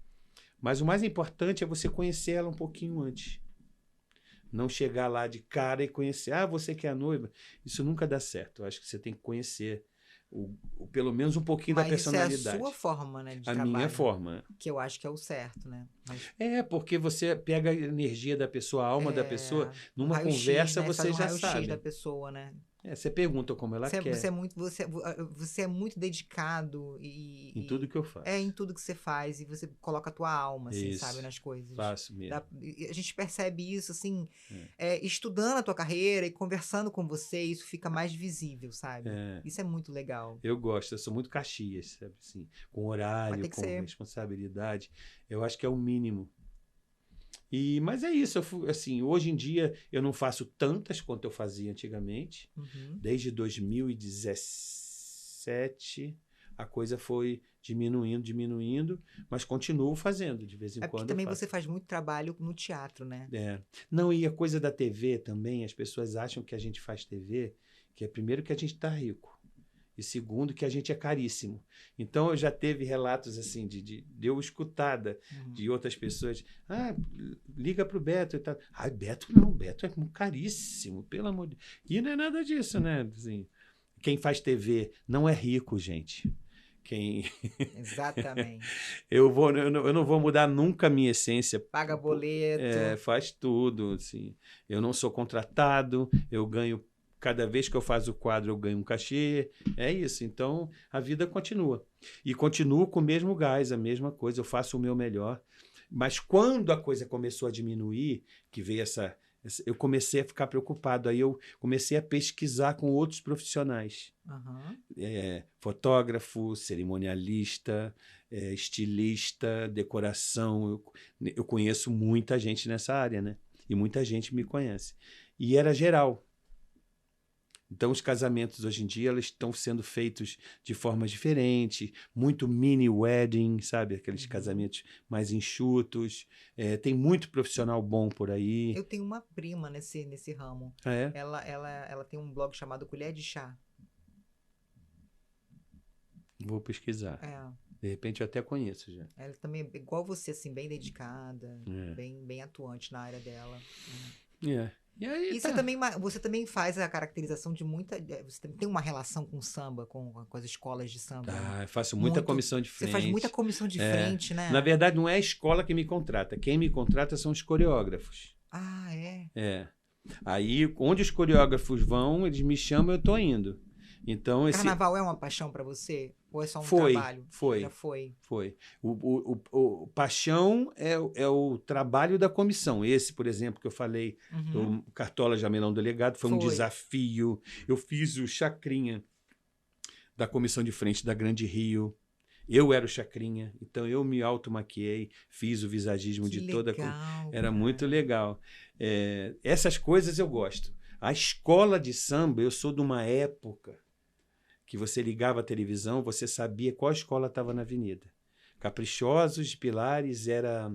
S2: Mas o mais importante é você conhecer ela um pouquinho antes. Não chegar lá de cara e conhecer. Ah, você que é a noiva. Isso nunca dá certo. Eu acho que você tem que conhecer pelo menos um pouquinho da personalidade.
S1: Mas isso é a sua forma, né, de
S2: a
S1: trabalho.
S2: minha forma.
S1: Que eu acho que é o certo, né? Mas...
S2: porque você pega a energia da pessoa, a alma da pessoa, numa conversa
S1: né?
S2: você já sabe.
S1: X da pessoa, né?
S2: Você pergunta como ela quer.
S1: Você é muito dedicado
S2: em tudo que eu faço.
S1: Em tudo que você faz, e você coloca a tua alma, assim,
S2: isso,
S1: sabe, nas coisas.
S2: Faço mesmo.
S1: A gente percebe isso, assim, estudando a tua carreira e conversando com você, isso fica mais visível, sabe? Isso é muito legal.
S2: Eu gosto, eu sou muito Caxias, sabe, assim, com horário, com responsabilidade. Eu acho que é o mínimo. Mas é isso, assim, hoje em dia eu não faço tantas quanto eu fazia antigamente. Desde 2017 a coisa foi diminuindo, mas continuo fazendo de vez em quando.
S1: Porque também você faz muito trabalho no teatro, né?
S2: Não, e a coisa da TV também, as pessoas acham que a gente faz TV, que é primeiro que a gente está rico. E segundo, que a gente é caríssimo. Então, eu já teve relatos assim de eu escutada de outras pessoas. Liga para o Beto e tal. Beto não, Beto é caríssimo, pelo amor de Deus. E não é nada disso, né? Assim, quem faz TV não é rico, gente.
S1: Exatamente.
S2: Eu não vou mudar nunca a minha essência.
S1: Paga boleto.
S2: Faz tudo. Assim. Eu não sou contratado, eu ganho. Cada vez que eu faço o quadro, eu ganho um cachê. É isso. Então, a vida continua. E continuo com o mesmo gás, a mesma coisa. Eu faço o meu melhor. Mas quando a coisa começou a diminuir, que veio eu comecei a ficar preocupado. Aí eu comecei a pesquisar com outros profissionais. Fotógrafo, cerimonialista, estilista, decoração. Eu conheço muita gente nessa área, né? E muita gente me conhece. E era geral. Então, os casamentos hoje em dia eles estão sendo feitos de formas diferentes, muito mini wedding, sabe? Aqueles casamentos mais enxutos. Tem muito profissional bom por aí.
S1: Eu tenho uma prima nesse ramo. Ela tem um blog chamado Colher de Chá.
S2: Vou pesquisar. De repente eu até conheço já.
S1: Ela também é igual você, assim, bem dedicada, bem atuante na área dela.
S2: E aí,
S1: você também faz a caracterização de muita... Você tem uma relação com samba, com as escolas de samba?
S2: Eu faço muita comissão de frente.
S1: Você faz muita comissão de frente, né?
S2: Na verdade, não é a escola que me contrata. Quem me contrata são os coreógrafos. Aí, onde os coreógrafos vão, eles me chamam, eu tô indo. Então,
S1: Carnaval é uma paixão para você? Ou é só um trabalho?
S2: Já foi. O paixão é o trabalho da comissão. Esse, por exemplo, que eu falei, o Cartola Jamelão Delegado, foi um desafio. Eu fiz o Chacrinha da comissão de frente da Grande Rio. Eu era o Chacrinha, então eu me automaquiei, fiz o visagismo de toda a... Era muito legal. Essas coisas eu gosto. A escola de samba, eu sou de uma época que você ligava a televisão, você sabia qual escola estava na avenida. Caprichosos de Pilares era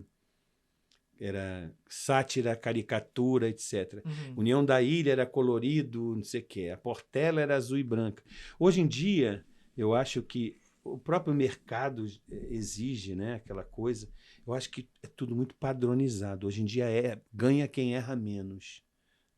S2: sátira, caricatura, etc. União da Ilha era colorido, não sei o quê. A Portela era azul e branca. Hoje em dia, eu acho que o próprio mercado exige, né, aquela coisa. Eu acho que é tudo muito padronizado. Hoje em dia ganha quem erra menos.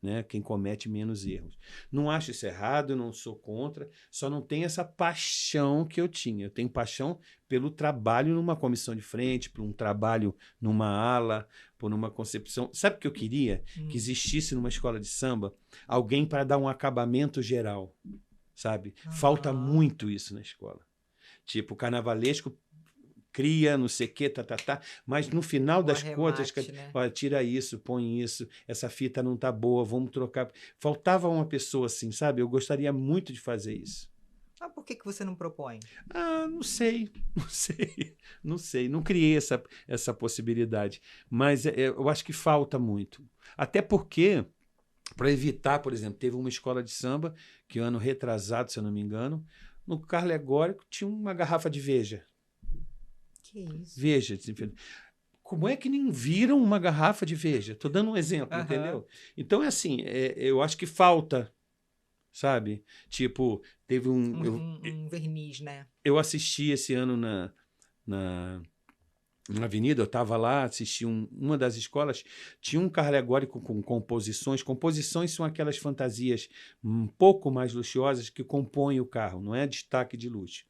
S2: Né? Quem comete menos erros. Não acho isso errado, não sou contra, só não tenho essa paixão que eu tinha. Eu tenho paixão pelo trabalho numa comissão de frente, por um trabalho numa ala, por uma concepção. Sabe o que eu queria? Que existisse numa escola de samba alguém para dar um acabamento geral, sabe? Falta muito isso na escola. Tipo, o carnavalesco cria, não sei o que, mas no final das contas, né? Olha, tira isso, põe isso, essa fita não tá boa, vamos trocar. Faltava uma pessoa assim, sabe? Eu gostaria muito de fazer isso.
S1: Por que você não propõe?
S2: Não sei. Não criei essa possibilidade, mas eu acho que falta muito. Até porque, para evitar, por exemplo, teve uma escola de samba que ano retrasado, se eu não me engano, no carro alegórico tinha uma garrafa de Veja.
S1: Que isso?
S2: Veja. Como é que nem viram uma garrafa de Veja? Estou dando um exemplo, entendeu? Então, é assim, eu acho que falta, sabe? Tipo, teve
S1: Um verniz, né?
S2: eu assisti esse ano na Avenida, eu estava lá, assisti uma das escolas, tinha um carro alegórico com composições. Composições são aquelas fantasias um pouco mais luxuosas que compõem o carro, não é destaque de luxo.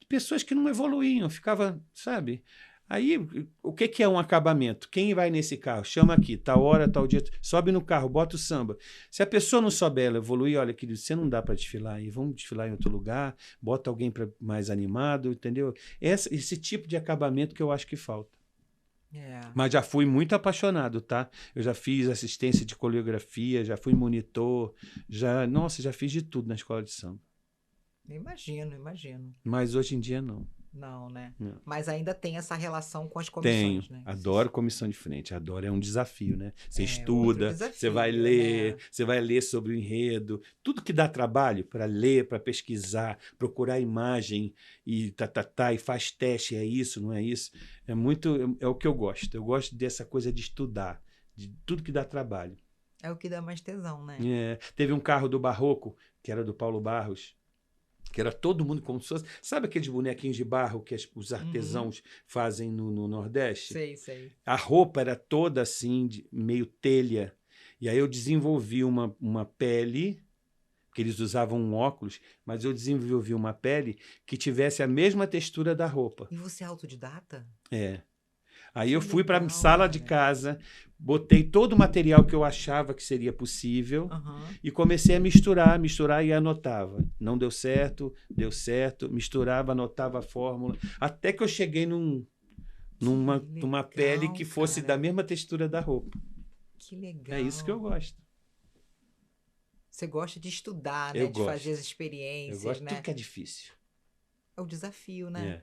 S2: Pessoas que não evoluíam, ficava, sabe? Aí, o que é um acabamento? Quem vai nesse carro? Chama aqui, tal hora, tal dia, sobe no carro, bota o samba. Se a pessoa não souber ela evoluir, olha, querido, você não dá para desfilar aí, vamos desfilar em outro lugar, bota alguém mais animado, entendeu? Esse tipo de acabamento que eu acho que falta. Mas já fui muito apaixonado, tá? Eu já fiz assistência de coreografia, já fui monitor, já fiz de tudo na escola de samba.
S1: Imagino.
S2: Mas hoje em dia não.
S1: Não, né?
S2: Não.
S1: Mas ainda tem essa relação com as comissões,
S2: Tenho.
S1: né?
S2: Adoro comissão de frente. Adoro. É um desafio, né? Você
S1: outro
S2: estuda,
S1: desafio,
S2: você vai
S1: né?
S2: ler, você vai ler sobre o enredo. Tudo que dá trabalho para ler, para pesquisar, procurar imagem e e faz teste, é isso, não é isso? É o que eu gosto. Eu gosto dessa coisa de estudar, de tudo que dá trabalho.
S1: É o que dá mais tesão, né?
S2: Teve um carro do Barroco, que era do Paulo Barros, que era todo mundo como se fosse... Sabe aqueles bonequinhos de barro que os artesãos fazem no Nordeste?
S1: Sei.
S2: A roupa era toda assim, meio telha. E aí eu desenvolvi uma pele, que eles usavam um óculos, mas eu desenvolvi uma pele que tivesse a mesma textura da roupa.
S1: E você é autodidata?
S2: Aí eu fui para a
S1: legal,
S2: sala de casa, botei todo o material que eu achava que seria possível e comecei a misturar e anotava. Não deu certo, misturava, anotava a fórmula, até que eu cheguei numa pele que fosse da mesma textura da roupa.
S1: Que legal.
S2: É isso que eu gosto.
S1: Você gosta de estudar, né? De fazer as experiências,
S2: eu gosto
S1: né?
S2: Tudo que é difícil.
S1: É o desafio, né?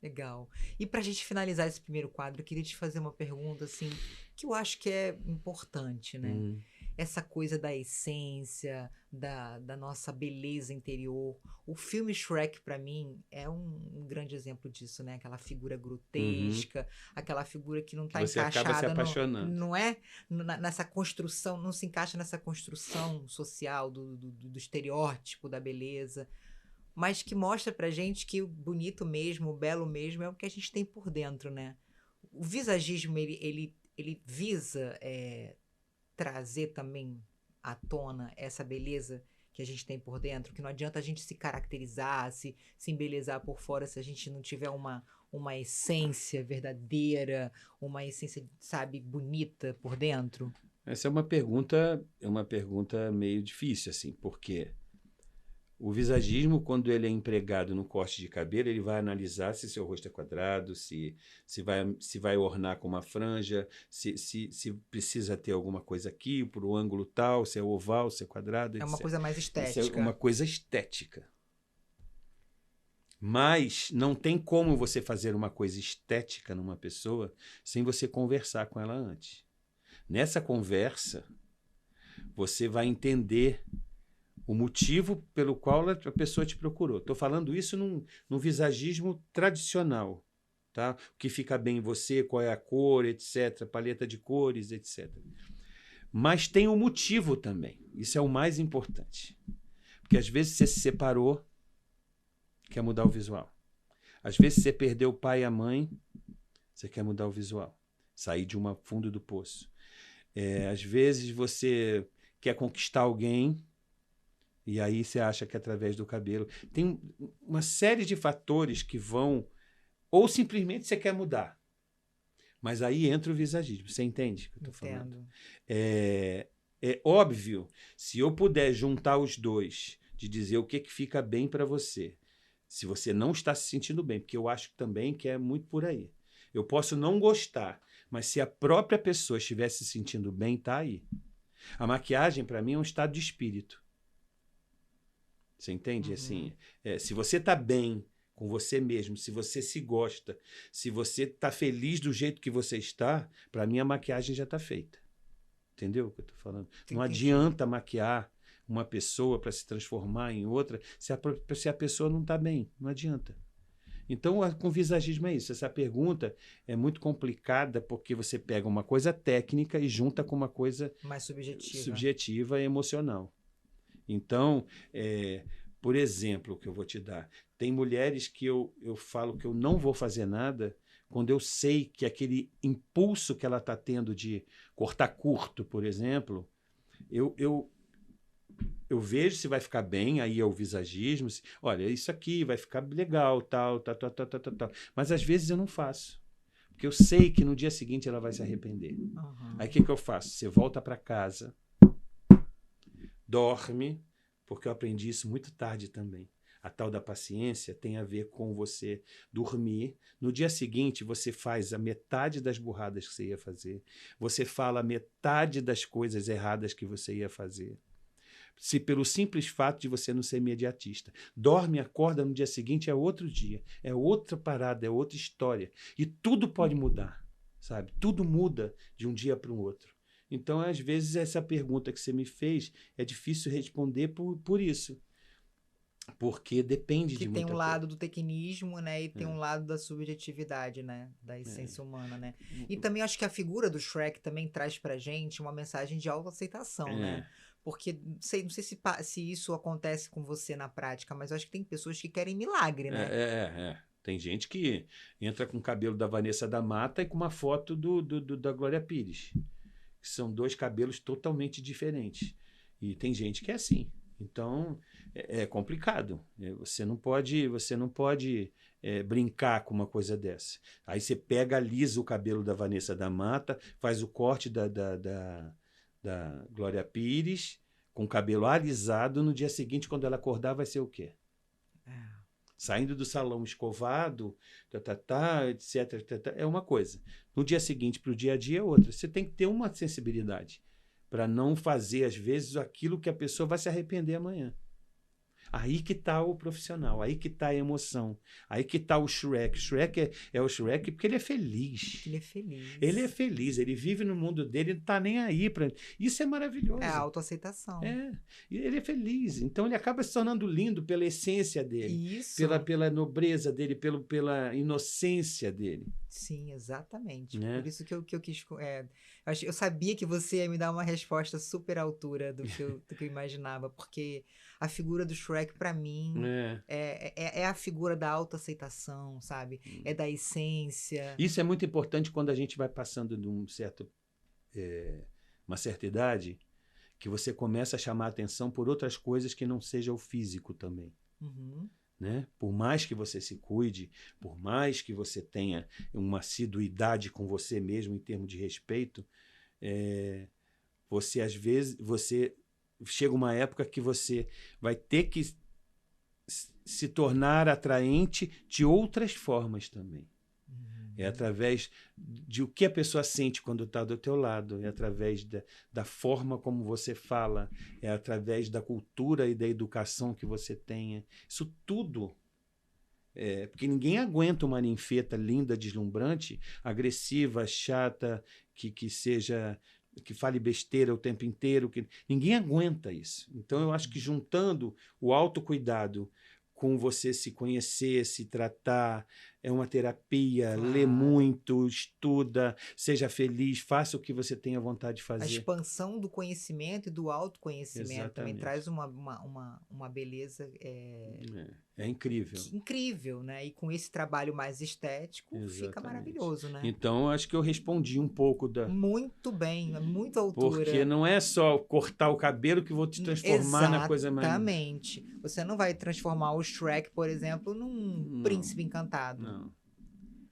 S1: Legal. E para a gente finalizar esse primeiro quadro, eu queria te fazer uma pergunta, assim, que eu acho que é importante, né? Essa coisa da essência, da nossa beleza interior. O filme Shrek, para mim, é um grande exemplo disso, né? Aquela figura grotesca, aquela figura que não está encaixada. Você acaba se apaixonando. Não é? Nessa construção, não se encaixa nessa construção social do estereótipo da beleza, mas que mostra pra gente que o bonito mesmo, o belo mesmo, é o que a gente tem por dentro, né? O visagismo, ele visa trazer também à tona essa beleza que a gente tem por dentro, que não adianta a gente se caracterizar, se embelezar por fora se a gente não tiver uma essência verdadeira, uma essência, sabe, bonita por dentro.
S2: Essa é uma pergunta meio difícil, assim, porque o visagismo, quando ele é empregado no corte de cabelo, ele vai analisar se seu rosto é quadrado, se vai ornar com uma franja, se precisa ter alguma coisa aqui, por um ângulo tal, se é oval, se é quadrado, etc.
S1: É uma coisa mais estética.
S2: Isso é uma coisa estética. Mas não tem como você fazer uma coisa estética numa pessoa sem você conversar com ela antes. Nessa conversa, você vai entender o motivo pelo qual a pessoa te procurou. Estou falando isso num visagismo tradicional, tá? O que fica bem em você, qual é a cor, etc., paleta de cores, etc. Mas tem um motivo também. Isso é o mais importante. Porque às vezes você se separou, quer mudar o visual. Às vezes você perdeu o pai e a mãe, você quer mudar o visual. Sair de um fundo do poço. Às vezes você quer conquistar alguém, e aí você acha que é através do cabelo. Tem uma série de fatores que vão... Ou simplesmente você quer mudar. Mas aí entra o visagismo. Você entende o que eu estou falando? É óbvio, se eu puder juntar os dois, de dizer o que fica bem para você, se você não está se sentindo bem, porque eu acho também que é muito por aí. Eu posso não gostar, mas se a própria pessoa estiver se sentindo bem, tá aí. A maquiagem, para mim, é um estado de espírito. Você entende? Assim, se você está bem com você mesmo, se você se gosta, se você está feliz do jeito que você está, para mim a maquiagem já está feita. Entendeu o que eu estou falando? Não adianta maquiar uma pessoa para se transformar em outra se a pessoa não está bem. Não adianta. Então, com visagismo é isso. Essa pergunta é muito complicada porque você pega uma coisa técnica e junta com uma coisa
S1: Mais
S2: subjetiva e emocional. Então, por exemplo, que eu vou te dar, tem mulheres que eu falo que eu não vou fazer nada quando eu sei que aquele impulso que ela está tendo de cortar curto, por exemplo, eu vejo se vai ficar bem, aí é o visagismo, olha, isso aqui vai ficar legal, tal. Mas às vezes eu não faço, porque eu sei que no dia seguinte ela vai se arrepender.
S1: Uhum.
S2: Aí o que eu faço? Você volta para casa, dorme, porque eu aprendi isso muito tarde também. A tal da paciência tem a ver com você dormir. No dia seguinte, você faz a metade das burradas que você ia fazer. Você fala a metade das coisas erradas que você ia fazer. Se pelo simples fato de você não ser imediatista. Dorme, acorda no dia seguinte, é outro dia. É outra parada, é outra história. E tudo pode mudar, sabe? Tudo muda de um dia para o outro. Então, às vezes, essa pergunta que você me fez é difícil responder por isso. Porque depende de muita
S1: tem um
S2: coisa.
S1: lado do tecnismo, né? E tem um lado da subjetividade, né? Da essência humana, né? E também acho que a figura do Shrek também traz pra gente uma mensagem de autoaceitação, né? Porque não sei se isso acontece com você na prática, mas eu acho que tem pessoas que querem milagre, né?
S2: Tem gente que entra com o cabelo da Vanessa da Mata e com uma foto da Glória Pires. Que são dois cabelos totalmente diferentes. E tem gente que é assim. Então, é complicado. Você não pode brincar com uma coisa dessa. Aí você pega, alisa o cabelo da Vanessa da Mata, faz o corte da Glória Pires, com o cabelo alisado. No dia seguinte, quando ela acordar, vai ser o quê? Saindo do salão escovado, etc. É uma coisa. No dia seguinte, para o dia a dia, é outra. Você tem que ter uma sensibilidade para não fazer, às vezes, aquilo que a pessoa vai se arrepender amanhã. Aí que está o profissional, aí que está a emoção, aí que está o Shrek. Shrek é o Shrek porque ele é feliz.
S1: Ele é feliz.
S2: Ele é feliz, ele vive no mundo dele, ele não está nem aí para. Isso é maravilhoso.
S1: É a autoaceitação.
S2: Ele é feliz. Então ele acaba se tornando lindo pela essência dele.
S1: Isso.
S2: Pela nobreza dele, pela inocência dele.
S1: Sim, exatamente.
S2: Né?
S1: Por isso que eu quis. Eu sabia que você ia me dar uma resposta super à altura do que eu imaginava, porque a figura do Shrek, para mim, é a figura da autoaceitação, sabe? É da essência.
S2: Isso é muito importante quando a gente vai passando de uma certa idade, que você começa a chamar a atenção por outras coisas que não seja o físico também.
S1: Uhum.
S2: Né? Por mais que você se cuide, por mais que você tenha uma assiduidade com você mesmo em termos de respeito, você às vezes chega uma época que você vai ter que se tornar atraente de outras formas também. É através de o que a pessoa sente quando está do teu lado, é através da forma como você fala, é através da cultura e da educação que você tenha. Isso tudo. Porque ninguém aguenta uma ninfeta linda, deslumbrante, agressiva, chata, que fale besteira o tempo inteiro. Ninguém aguenta isso. Então, eu acho que juntando o autocuidado com você se conhecer, se tratar, é uma terapia, lê muito, estuda, seja feliz, faça o que você tenha vontade de fazer.
S1: A expansão do conhecimento e do autoconhecimento também traz uma beleza...
S2: É incrível.
S1: Incrível, né? E com esse trabalho mais estético, fica maravilhoso, né?
S2: Então, acho que eu respondi um pouco
S1: Muito bem, muito altura.
S2: Porque não é só cortar o cabelo que vou te transformar na coisa mais...
S1: Exatamente. Você não vai transformar o Shrek, por exemplo, num príncipe encantado.
S2: Não.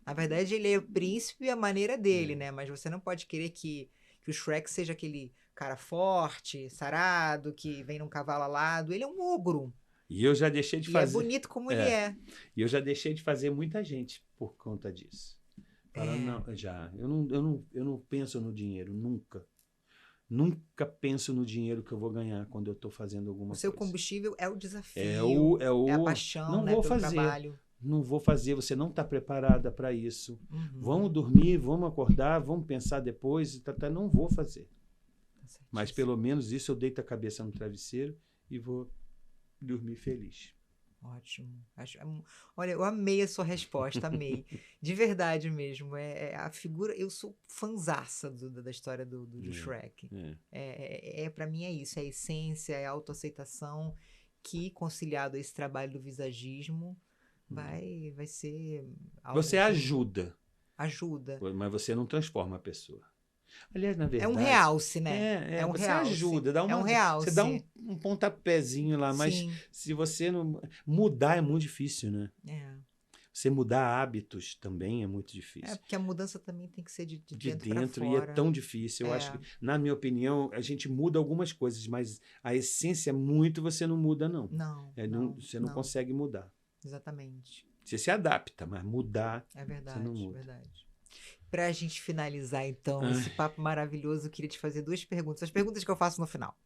S1: Na verdade, ele é o príncipe à maneira dele, né? Mas você não pode querer que o Shrek seja aquele cara forte, sarado, que vem num cavalo alado. Ele é um ogro.
S2: E eu já deixei de fazer...
S1: é bonito como ele é.
S2: E eu já deixei de fazer muita gente por conta disso. Eu não penso no dinheiro, nunca. Nunca penso no dinheiro que eu vou ganhar quando eu estou fazendo alguma coisa.
S1: O seu combustível é o desafio,
S2: é
S1: a paixão,
S2: não
S1: né,
S2: vou
S1: pelo
S2: fazer.
S1: trabalho.
S2: Não vou fazer, você não está preparada para isso.
S1: Uhum.
S2: Vamos dormir, vamos acordar, vamos pensar depois. Não vou fazer.
S1: Tá
S2: Mas pelo menos isso eu deito a cabeça no travesseiro e vou dormir feliz.
S1: Ótimo. Olha, eu amei a sua resposta, amei. De verdade mesmo. A figura. Eu sou fanzaça da história do Shrek. Para mim é isso, é a essência, é a autoaceitação que, conciliado a esse trabalho do visagismo, vai ser algo
S2: Você ajuda.
S1: Ajuda.
S2: Mas você não transforma a pessoa. Aliás, na verdade...
S1: É um realce, né? É um
S2: você
S1: realce.
S2: ajuda,
S1: É um realce.
S2: Você dá um pontapézinho lá, mas
S1: Sim.
S2: se você não... Mudar é muito difícil, né? Você mudar hábitos também é muito difícil.
S1: Porque a mudança também tem que ser de dentro para
S2: dentro
S1: fora.
S2: E é tão difícil. Eu acho que, na minha opinião, a gente muda algumas coisas, mas a essência muito você não muda, não. Você não consegue mudar.
S1: Exatamente.
S2: Você se adapta, mas mudar,
S1: é verdade,
S2: você não muda.
S1: É verdade. Para a gente finalizar, então, esse papo maravilhoso, eu queria te fazer 2 perguntas. As perguntas que eu faço no final.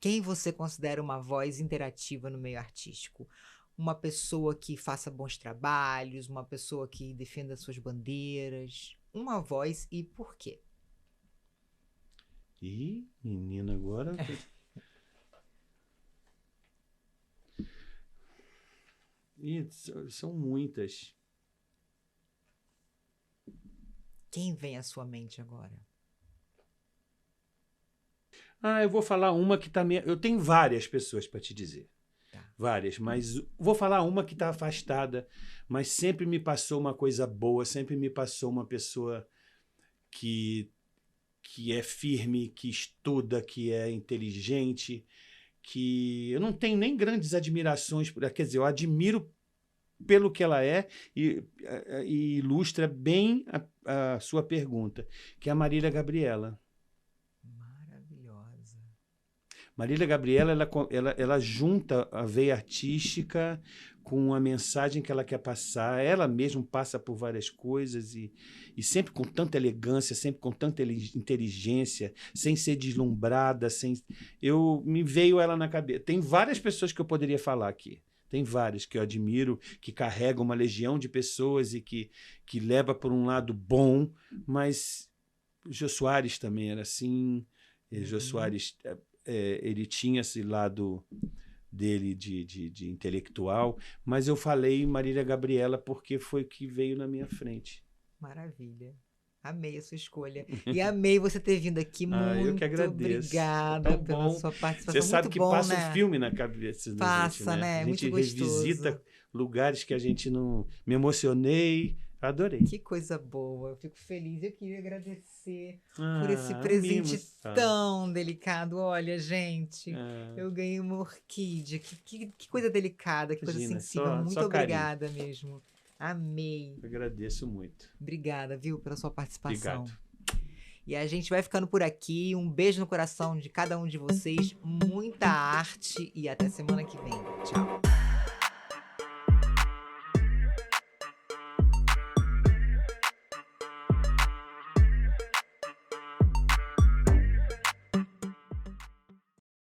S1: Quem você considera uma voz interativa no meio artístico? Uma pessoa que faça bons trabalhos, uma pessoa que defenda suas bandeiras? Uma voz e por quê?
S2: Ih, menina, agora... São muitas.
S1: Quem vem à sua mente agora?
S2: Eu vou falar uma que tá... Eu tenho várias pessoas para te dizer. Várias, mas vou falar uma que está afastada, mas sempre me passou uma coisa boa, sempre me passou uma pessoa que é firme, que estuda, que é inteligente, que eu não tenho nem grandes admirações, quer dizer, eu admiro pelo que ela é e ilustra bem a sua pergunta, que é a Marília Gabriela.
S1: Maravilhosa.
S2: Marília Gabriela, ela junta a veia artística com a mensagem que ela quer passar. Ela mesma passa por várias coisas e sempre com tanta elegância, sempre com tanta inteligência, sem ser deslumbrada. Me veio ela na cabeça. Tem várias pessoas que eu poderia falar aqui. Tem várias que eu admiro, que carregam uma legião de pessoas e que leva por um lado bom, mas o Jô Soares também era assim. Jô Soares, ele tinha esse lado dele de intelectual, mas eu falei Marília Gabriela porque foi o que veio na minha frente.
S1: Maravilha. Amei a sua escolha. E amei você ter vindo aqui. Muito
S2: eu que agradeço.
S1: Obrigada pela sua participação.
S2: Você sabe
S1: muito
S2: que
S1: bom,
S2: passa
S1: né?
S2: um filme na cabeça da gente, né? A gente revisita lugares que a gente não... Me emocionei, adorei.
S1: Que coisa boa, eu fico feliz. Eu queria agradecer por esse presente tão delicado. Olha, gente, eu ganhei uma orquídea. Que coisa delicada, que coisa sensível. Muito obrigada mesmo. Amei.
S2: Eu agradeço muito.
S1: Obrigada, viu, pela sua participação.
S2: Obrigado.
S1: E a gente vai ficando por aqui. Um beijo no coração de cada um de vocês. Muita arte e até semana que vem. Tchau.